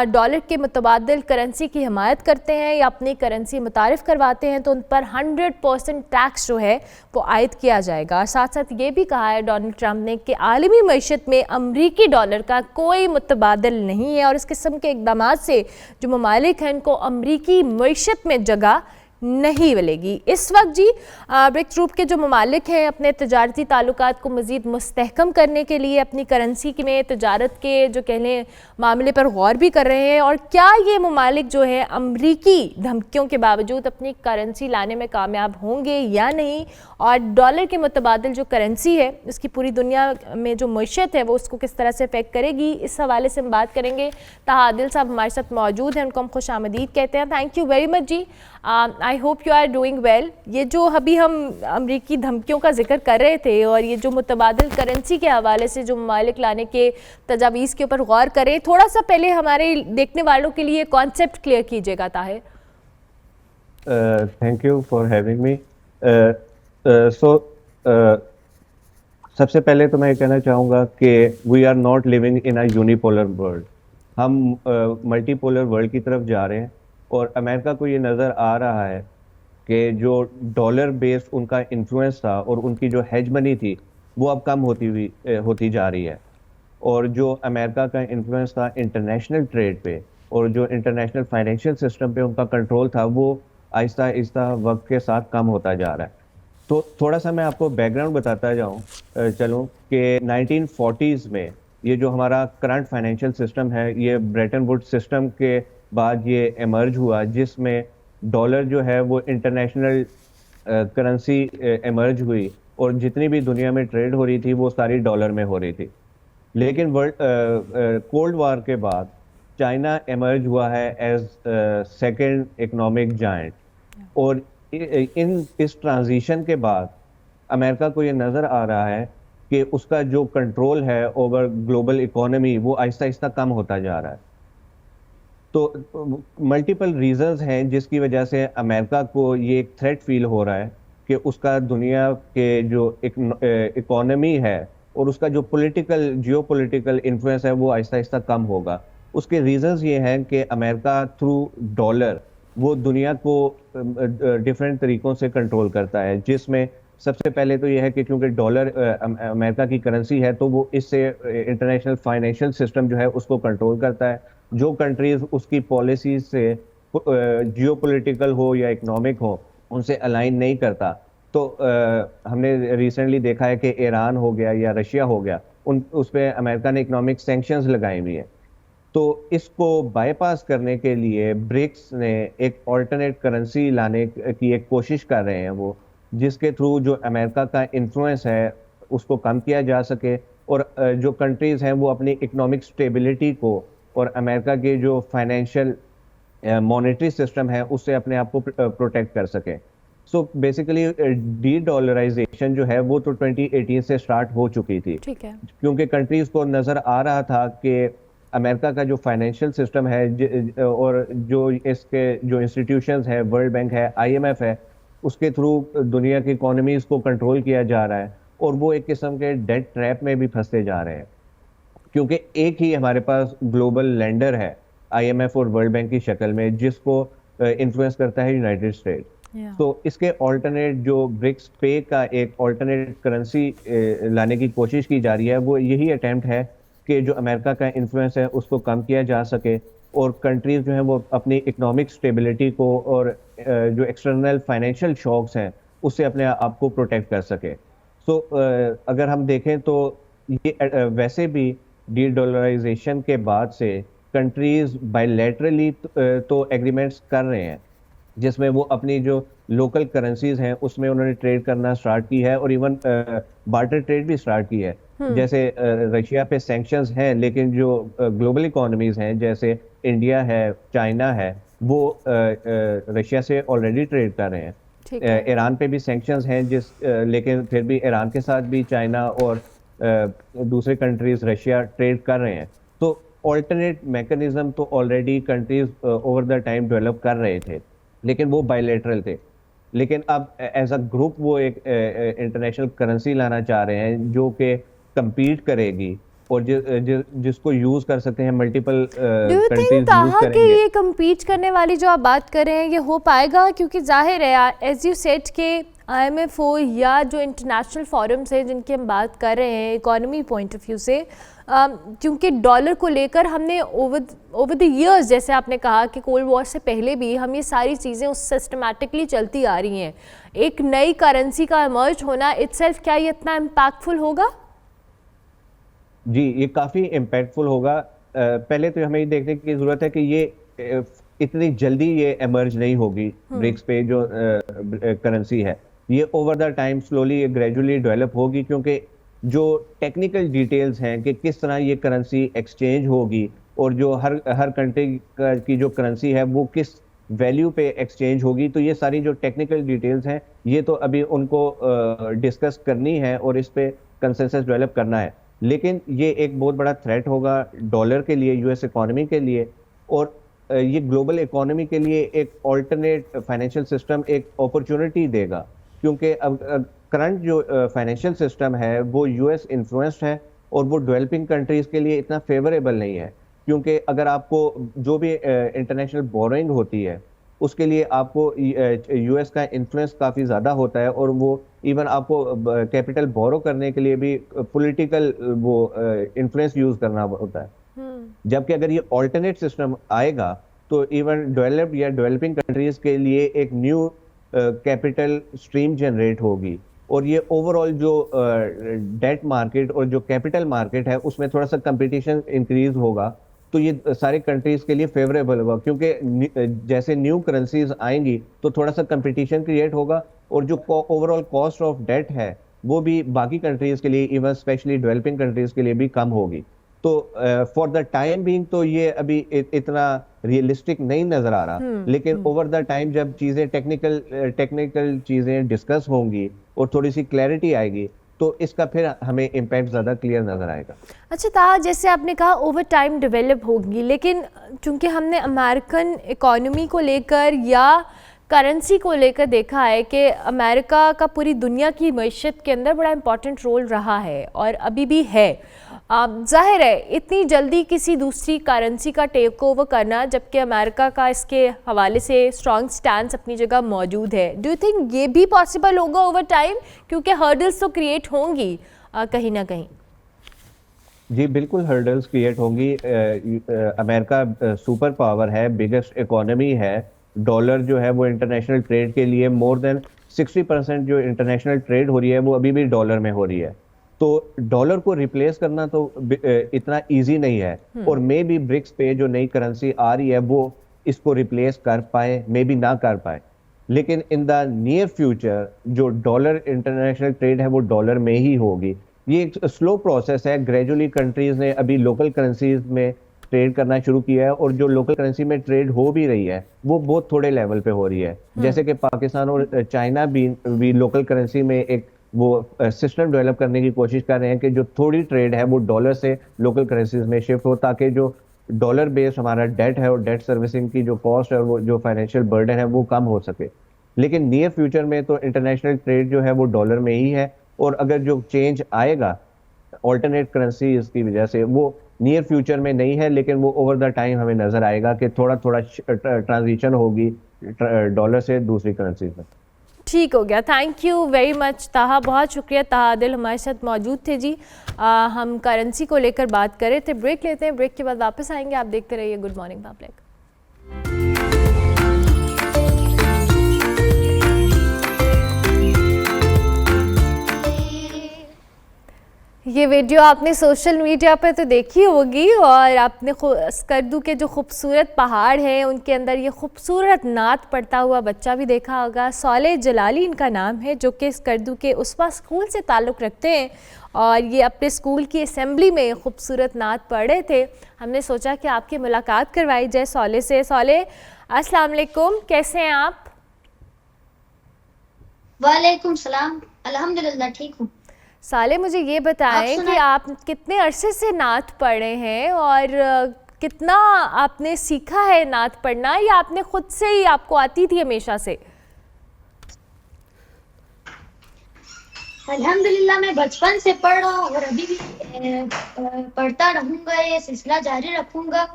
डॉलर के मुतबादिल करेंसी की हिमायत करते हैं या अपनी करेंसी मुतारिफ करवाते हैं तो उन पर 100% टैक्स जो है वो आयद किया जाएगा। साथ साथ ये भी कहा है डोनाल्ड ट्रंप ने कि आलमी मईशत में अमरीकी डॉलर का कोई मुतबादिल नहीं है और इस किस्म के इक़दाम से जो ममालिक हैं उनको अमरीकी मईशत में जगह नहीं मिलेगी। इस वक्त जी ब्रिक्स ग्रुप के जो ममालिक हैं अपने तजारती ताल्लुकात को मज़ीद मुस्तहकम करने के लिए अपनी करेंसी में तजारत के जो कह लें मामले पर गौर भी कर रहे हैं। और क्या ये ममालिक जो है अमरीकी धमकियों के बावजूद अपनी करेंसी लाने में कामयाब होंगे या नहीं, और डॉलर के मुतबादिल जो करेंसी है उसकी पूरी दुनिया में जो मईशत है वो उसको किस तरह से अफेक्ट करेगी, इस हवाले से हम बात करेंगे। ताहादिल साहब हमारे साथ मौजूद हैं, उनको हम खुश आमदीद कहते हैं। Thank you very much ji. I hope you are doing well. ये जो अभी हम अमरीकी धमकियों का जिक्र कर रहे थे और ये जो मुतबादिल करेंसी के हवाले से जो ममालिक लाने के तजावीज़ के ऊपर गौर करें, थोड़ा सा पहले हमारे देखने वालों के लिए कॉन्सेप्ट क्लियर कीजिएगा Tahir. Thank you for having me. सबसे पहले तो मैं कहना चाहूँगा कि we are not living in a unipolar world. हम मल्टीपोलर वर्ल्ड की तरफ जा रहे हैं और अमेरिका को ये नज़र आ रहा है कि जो डॉलर बेस्ड उनका इन्फ्लुएंस था और उनकी जो हेज मनी थी वो अब कम होती जा रही है, और जो अमेरिका का इन्फ्लुएंस था इंटरनेशनल ट्रेड पे और जो इंटरनेशनल फाइनेंशियल सिस्टम पे उनका कंट्रोल था वो आहिस्ता आहिस्ता वक्त के साथ कम होता जा रहा है। तो थोड़ा सा मैं आपको बैकग्राउंड बताता चलूँ कि 1940s में ये जो हमारा करंट फाइनेंशियल सिस्टम है ये ब्रेटन वुड्स सिस्टम के बाद ये एमर्ज हुआ, जिसमें डॉलर जो है वो इंटरनेशनल करेंसी एमर्ज हुई और जितनी भी दुनिया में ट्रेड हो रही थी वो सारी डॉलर में हो रही थी। लेकिन कोल्ड वार के बाद चाइना एमर्ज हुआ है एज सेकेंड इकोनॉमिक जायंट, और इस ट्रांजिशन के बाद अमेरिका को ये नज़र आ रहा है कि उसका जो कंट्रोल है ओवर ग्लोबल इकोनॉमी वो आहिस्ता आहिस्ता कम होता जा रहा है। तो मल्टीपल रीजंस हैं जिसकी वजह से अमेरिका को ये एक थ्रेट फील हो रहा है कि उसका दुनिया के जो इकोनॉमी है और उसका जो जियोपॉलिटिकल इन्फ्लुएंस है वो आहिस्ता आहिस्ता कम होगा। उसके रीजंस ये हैं कि अमेरिका थ्रू डॉलर वो दुनिया को डिफरेंट तरीक़ों से कंट्रोल करता है, जिसमें सबसे पहले तो ये है कि क्योंकि डॉलर अमेरिका की करेंसी है तो वो इससे इंटरनेशनल फाइनेंशियल सिस्टम जो है उसको कंट्रोल करता है। जो कंट्रीज उसकी पॉलिसीज से जियोपॉलिटिकल हो या इकोनॉमिक हो, उनसे अलाइन नहीं करता। तो हमने रिसेंटली देखा है कि ईरान हो गया या रशिया हो गया, उस पर अमेरिका ने इकोनॉमिक सैंक्शंस लगाई हुई है। तो इसको बाईपास करने के लिए ब्रिक्स ने एक ऑल्टरनेट करेंसी लाने की एक कोशिश कर रहे हैं वो, जिसके थ्रू जो अमेरिका का इन्फ्लुएंस है उसको कम किया जा सके और जो कंट्रीज हैं वो अपनी इकोनॉमिक स्टेबिलिटी को और अमेरिका के जो फाइनेंशियल मॉनेटरी सिस्टम है उससे अपने आप को प्रोटेक्ट कर सके। सो बेसिकली डी डॉलराइजेशन जो है वो तो 2018 से स्टार्ट हो चुकी थी, ठीक है, क्योंकि कंट्रीज को नजर आ रहा था कि अमेरिका का जो फाइनेंशियल सिस्टम है और जो इसके जो इंस्टीट्यूशंस है, वर्ल्ड बैंक है, IMF है, उसके थ्रू दुनिया की इकोनॉमीज को कंट्रोल किया जा रहा है और वो एक किस्म के डेट ट्रैप में भी फंसते जा रहे हैं, क्योंकि एक ही हमारे पास ग्लोबल लेंडर है IMF और वर्ल्ड बैंक की शक्ल में, जिसको इन्फ्लुएंस करता है यूनाइटेड स्टेट। तो इसके ऑल्टरनेट जो ब्रिक्स पे का एक ऑल्टरनेट करेंसी लाने की कोशिश की जा रही है, वो यही अटेम्प्ट है कि जो अमेरिका का इन्फ्लुएंस है उसको कम किया जा सके और कंट्रीज जो हैं वो अपनी इकोनॉमिक स्टेबिलिटी को और जो एक्सटर्नल फाइनेंशियल शॉक्स हैं उससे अपने आप को प्रोटेक्ट कर सके। सो अगर हम देखें तो ये वैसे भी डी डॉलराइजेशन के बाद से कंट्रीज बायलैटरली तो एग्रीमेंट्स कर रहे हैं, जिसमें वो अपनी जो लोकल करेंसीज हैं उसमें उन्होंने ट्रेड करना स्टार्ट की है और इवन बार्टर ट्रेड भी स्टार्ट की है। जैसे रशिया पे सैंक्शंस हैं, लेकिन जो ग्लोबल इकोनॉमीज हैं जैसे इंडिया है, चाइना है, वो रशिया से ऑलरेडी ट्रेड कर रहे हैं। ईरान पे भी सैंक्शंस हैं लेकिन फिर भी ईरान के साथ भी चाइना और दूसरे कंट्रीज रशिया ट्रेड कर रहे हैं। तो ऑल्टरनेट मैकेनिज्म तो already countries over the time develop कर रहे थे, लेकिन वो बायलैटरल थे। लेकिन अब एज अ ग्रुप वो एक इंटरनेशनल करेंसी लाना चाह रहे हैं जो कि compete करेगी और जिसको यूज कर सकते हैं मल्टीपल कंट्रीज यूज करेंगे। कि ये compete करने वाली जो आप बात कर रहे हैं ये हो पाएगा? क्योंकि जाहिर है एज यू सेड के IMF हो या जो इंटरनेशनल फॉरम्स हैं जिनकी हम बात कर रहे हैं इकोनॉमी पॉइंट ऑफ व्यू से, क्योंकि डॉलर को लेकर हमने ओवर द इयर्स, जैसे आपने कहा कि कोल्ड वॉर से पहले भी हम ये सारी चीज़ें उस सिस्टमैटिकली चलती आ रही हैं। एक नई करेंसी का इमर्ज होना इटसेल्फ, क्या ये इतना इम्पैक्टफुल होगा? जी, ये काफ़ी इम्पैक्टफुल होगा। पहले तो हमें ये देखने की ज़रूरत है कि ये इतनी जल्दी ये इमर्ज नहीं होगी। ब्रिक्स पे जो करेंसी है ये over the time slowly gradually develop होगी, क्योंकि जो टेक्निकल डिटेल्स हैं कि किस तरह ये करेंसी एक्सचेंज होगी और जो हर कंट्री की जो करेंसी है वो किस वैल्यू पे एक्सचेंज होगी, तो ये सारी जो टेक्निकल डिटेल्स हैं ये तो अभी उनको डिस्कस करनी है और इस पे कंसेंसस डेवलप करना है। लेकिन ये एक बहुत बड़ा थ्रेट होगा डॉलर के लिए, US इकोनॉमी के लिए, और ये ग्लोबल इकोनॉमी के लिए एक ऑल्टरनेट फाइनेंशियल सिस्टम एक अपॉर्चुनिटी देगा, क्योंकि अब करंट जो फाइनेंशियल सिस्टम है वो US इन्फ्लुएंस्ड है और वो डेवलपिंग कंट्रीज के लिए इतना फेवरेबल नहीं है, क्योंकि अगर आपको जो भी इंटरनेशनल बोरोइंग होती है उसके लिए आपको US का इन्फ्लुएंस काफ़ी ज़्यादा होता है और वो इवन आपको कैपिटल बोरो करने के लिए भी पॉलिटिकल वो इन्फ्लुएंस यूज़ करना होता है। जबकि अगर ये ऑल्टरनेट सिस्टम आएगा तो इवन डेवलप्ड या डेवलपिंग कंट्रीज के लिए एक न्यू कैपिटल स्ट्रीम जनरेट होगी और ये ओवरऑल जो डेट मार्केट और जो कैपिटल मार्केट है उसमें थोड़ा सा कंपटीशन इंक्रीज होगा, तो ये सारे कंट्रीज के लिए फेवरेबल होगा, क्योंकि जैसे न्यू करेंसीज आएंगी तो थोड़ा सा कंपटीशन क्रिएट होगा और जो ओवरऑल कॉस्ट ऑफ डेट है वो भी बाकी कंट्रीज के लिए, इवन स्पेशली डेवलपिंग कंट्रीज के लिए भी कम होगी। तो फॉर द टाइम बीइंग तो ये अभी इतना रियलिस्टिक नहीं नजर आ रहा, लेकिन ओवर द टाइम जब चीजें टेक्निकल चीजें डिस्कस होंगी और थोड़ी सी क्लैरिटी आएगी तो इसका फिर हमें इम्पैक्ट ज़्यादा क्लियर नज़र आएगा। अच्छा ताहा, जैसे आपने कहा ओवर टाइम डेवलप होगी, लेकिन चूंकि हमने अमेरिकन इकोनॉमी को लेकर या करेंसी को लेकर देखा है कि अमेरिका का पूरी दुनिया की मईशत के अंदर बड़ा इंपॉर्टेंट रोल रहा है और अभी भी है। जाहिर है इतनी जल्दी किसी दूसरी करेंसी का टेक ओवर करना, जबकि अमेरिका का इसके हवाले से स्ट्रॉन्ग स्टैंड अपनी जगह मौजूद है, डू यू थिंक ये भी पॉसिबल होगा ओवर टाइम? क्योंकि हर्डल्स तो क्रिएट होंगी कहीं ना कहीं। जी बिल्कुल हर्डल्स क्रिएट होंगी। अमेरिका सुपर पावर है, बिगेस्ट इकोनॉमी है। डॉलर जो है वो इंटरनेशनल ट्रेड के लिए मोर देन 60% जो इंटरनेशनल ट्रेड हो रही है वो अभी भी डॉलर में हो रही है। तो डॉलर को रिप्लेस करना तो इतना इजी नहीं है। और मे बी ब्रिक्स पे जो नई करेंसी आ रही है वो इसको रिप्लेस कर पाए, मे बी ना कर पाए। लेकिन इन द नियर फ्यूचर जो डॉलर इंटरनेशनल ट्रेड है वो डॉलर में ही होगी। ये एक स्लो प्रोसेस है। ग्रेजुअली कंट्रीज ने अभी लोकल करेंसीज में ट्रेड करना शुरू किया है, और जो लोकल करेंसी में ट्रेड हो भी रही है वो बहुत थोड़े लेवल पे हो रही है। जैसे कि पाकिस्तान और चाइना भी लोकल करेंसी में एक वो सिस्टम डेवलप करने की कोशिश कर रहे हैं कि जो थोड़ी ट्रेड है वो डॉलर से लोकल करेंसीज में शिफ्ट हो, ताकि जो डॉलर बेस्ड हमारा डेट है और डेट सर्विसिंग की जो कॉस्ट है और वो जो फाइनेंशियल बर्डन है वो कम हो सके। लेकिन नियर फ्यूचर में तो इंटरनेशनल ट्रेड जो है वो डॉलर में ही है। और अगर जो चेंज आएगा ऑल्टरनेट करेंसी की वजह से वो नियर फ्यूचर में नहीं है, लेकिन वो ओवर द टाइम हमें नजर आएगा कि थोड़ा थोड़ा ट्रांजिशन होगी डॉलर से दूसरी करेंसी में। ठीक हो गया, थैंक यू वेरी मच ताहा, बहुत शुक्रिया। ताहा आदिल हमारे साथ मौजूद थे जी। हम करेंसी को लेकर बात कर रहे थे। ब्रेक लेते हैं, ब्रेक के बाद वापस आएंगे। आप देखते रहिए गुड मॉर्निंग पब्लिक। ये वीडियो आपने सोशल मीडिया पे तो देखी होगी, और आपने स्कर्दू के जो खूबसूरत पहाड़ हैं उनके अंदर ये खूबसूरत नात पढ़ता हुआ बच्चा भी देखा होगा। सौले जलाली इनका नाम है, जो कि स्कर्दू के उस्वा स्कूल से ताल्लुक़ रखते हैं, और ये अपने स्कूल की असेंबली में खूबसूरत नात पढ़ रहे थे। हमने सोचा कि आपकी मुलाकात करवाई जाए सौले से। सौले अस्सलाम वालेकुम, कैसे हैं आप? वालेकुम सलाम, अल्हम्दुलिल्लाह ठीक हूँ। साले मुझे ये बताएं कि आप कितने अरसे से नात पढ़ रहे हैं, और कितना आपने सीखा है नात पढ़ना, या आपने खुद से ही आपको आती थी हमेशा से? अल्हम्दुलिल्लाह मैं बचपन से पढ़ रहा हूँ और अभी भी पढ़ता रहूँगा, ये सिलसिला जारी रखूँगा।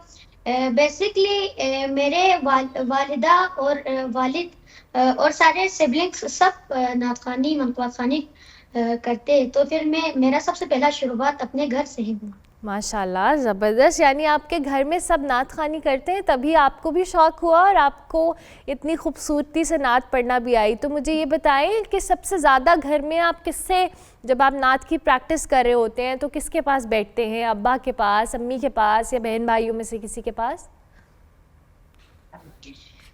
बेसिकली मेरे वालिदा और वालिद और सारे सिबलिंग्स सब नात ख़वानी मनक़ूबात ख़वानी करते, तो फिर मेरा सबसे पहला शुरुआत अपने घर से ही हुआ। माशाल्लाह, ज़बरदस्त। यानी आपके घर में सब नात ख़वानी करते हैं, तभी आपको भी शौक़ हुआ और आपको इतनी खूबसूरती से नात पढ़ना भी आई। तो मुझे ये बताएं कि सबसे ज़्यादा घर में आप किससे, जब आप नात की प्रैक्टिस कर रहे होते हैं तो किसके पास बैठते हैं? अब्बा के पास, अम्मी के पास, या बहन भाइयों में से किसी के पास?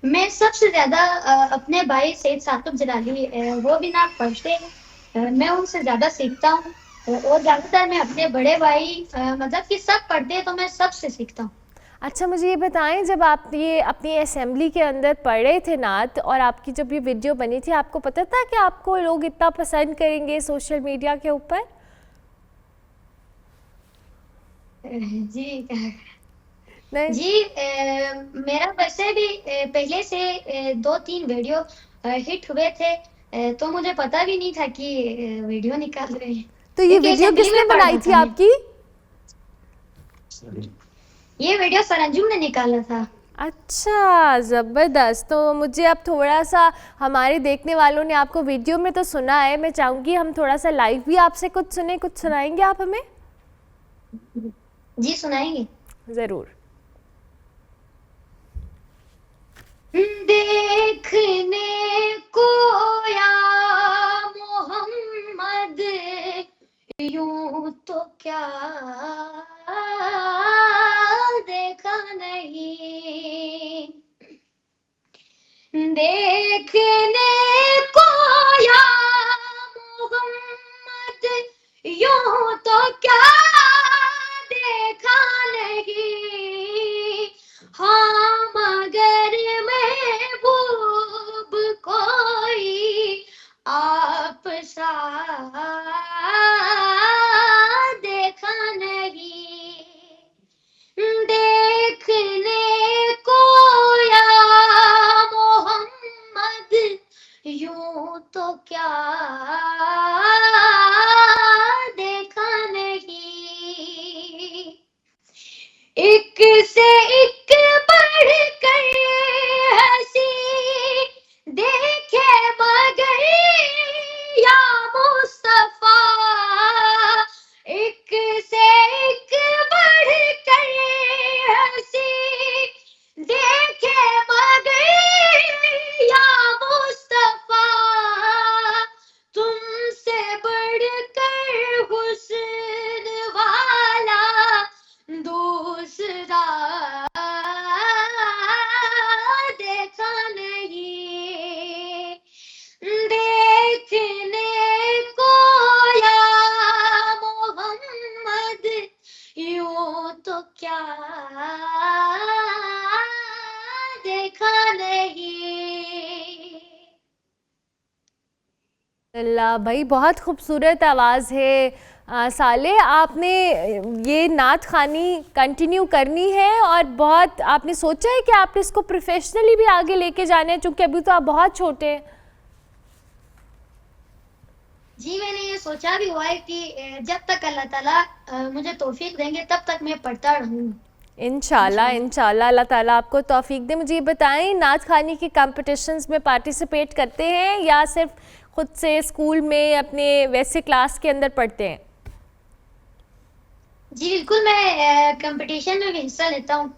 मैं सबसे ज़्यादा अपने भाई सैयद साकिब जलाली, वो भी नात पढ़ते हैं, मैं उनसे ज़्यादा सीखता हूँ। और ज़्यादातर मैं अपने बड़े भाई मतलब कि सब पढ़ते हैं तो मैं सबसे सीखता हूँ। अच्छा, मुझे ये बताएं, जब आप ये अपनी असेंबली के अंदर पढ़ रहे थे नात, और आपकी जब ये वीडियो बनी थी, आपको पता था कि आपको लोग इतना पसंद करेंगे सोशल मीडिया के ऊपर? जी नहीं जी, मेरा वैसे भी पहले से 2-3 वीडियो हिट हुए थे, तो मुझे पता भी नहीं था कि वीडियो निकाल रहे हैं। तो ये वीडियो किसने बनाई थी आपकी? ये वीडियो सरंजुम ने निकाला था। अच्छा, ज़बरदस्त। तो मुझे अब थोड़ा सा, हमारे देखने वालों ने आपको वीडियो में तो सुना है, मैं चाहूँगी हम थोड़ा सा लाइव भी आपसे कुछ सुने। कुछ सुनाएंगे आप हमें? जी सुनाएंगे, ज़रूर। देखने को या मोहम्मद यूं तो क्या देखा नहीं, देखने को या मोहम्मद यूं तो क्या देखा नहीं, हाँ मगर महबूब कोई आप सा देखा नहीं, देखने को या मोहम्मद यूं तो क्या देखा नहीं, देखा देखा नहीं, देखने को या मोहम्मद यूं तो क्या देखा नहीं। अल्लाह भाई, बहुत खूबसूरत आवाज़ है। साले, आपने ये नात खानी कंटिन्यू करनी है और बहुत आपने सोचा है कि आपने इसको प्रोफेशनली भी आगे लेके जाना है, क्योंकि अभी तो आप बहुत छोटे हैं। जी मैंने ये सोचा भी हुआ है कि जब तक अल्लाह ताला मुझे तौफीक देंगे तब तक मैं पढ़ता रहूँगा। इंशाल्लाह इंशाल्लाह अल्लाह ताला आपको तौफीक दे। मुझे ये बताएं, नात खानी के कंपटीशंस में पार्टिसिपेट करते हैं या सिर्फ खुद से स्कूल में अपने वैसे क्लास के अंदर पढ़ते हैं? जी बिल्कुल, मैं कंपटीशन में भी हिस्सा लेता हूँ।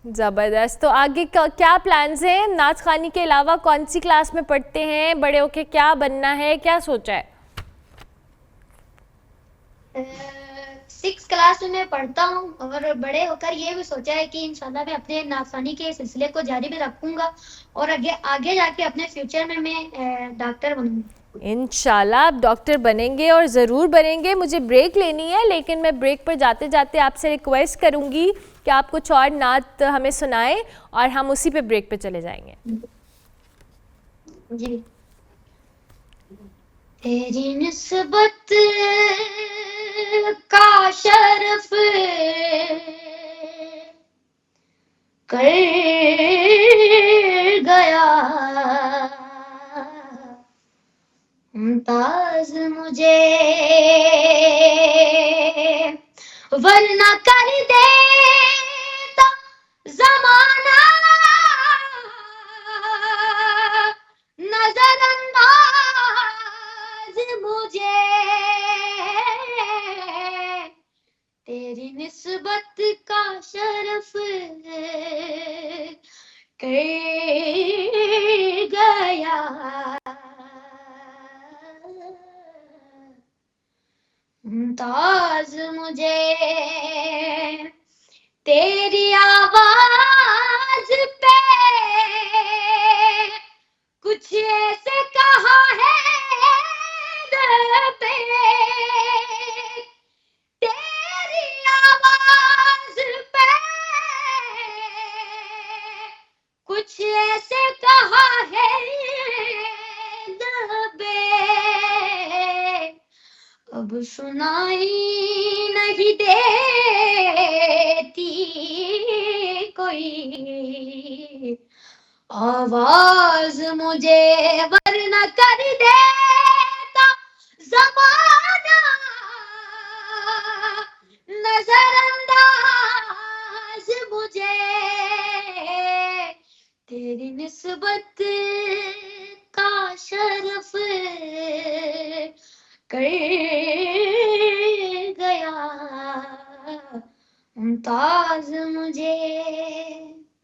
ज़बरदस्त। तो आगे क्या प्लान्स हैं? नात खानी के अलावा कौन सी क्लास में पढ़ते हैं? बड़े होके क्या बनना है, क्या सोचा है? 6 क्लास में मैं पढ़ता हूँ और बड़े होकर ये भी सोचा है कि इंशाल्लाह मैं अपने नात खानी के सिलसिले को जारी भी रखूंगा और आगे जाके अपने फ्यूचर में मैं डॉक्टर बनूंगी। इंशाल्लाह आप डॉक्टर बनेंगे और ज़रूर बनेंगे। मुझे ब्रेक लेनी है, लेकिन मैं ब्रेक पर जाते जाते आपसे रिक्वेस्ट करूंगी कि आप कुछ और नात हमें सुनाएं और हम उसी पे ब्रेक पे चले जाएंगे। जी। तेरी निस्बत का शरफ कर गया मुमताज मुझे, वरना कर देता ज़माना नजरअंदाज मुझे। तेरी निस्बत का शरफ कर गया मुमताज मुझे, तेरी आवाज पे कुछ ऐसे कहा है पे, तेरी आवाज पे कुछ ऐसे कहा है पे, अब सुनाई नहीं देती कोई आवाज मुझे, वरना कर देता ज़माना नजरअंदाज मुझे। तेरी निस्बत का शरफ कर गया मुमताज मुझे।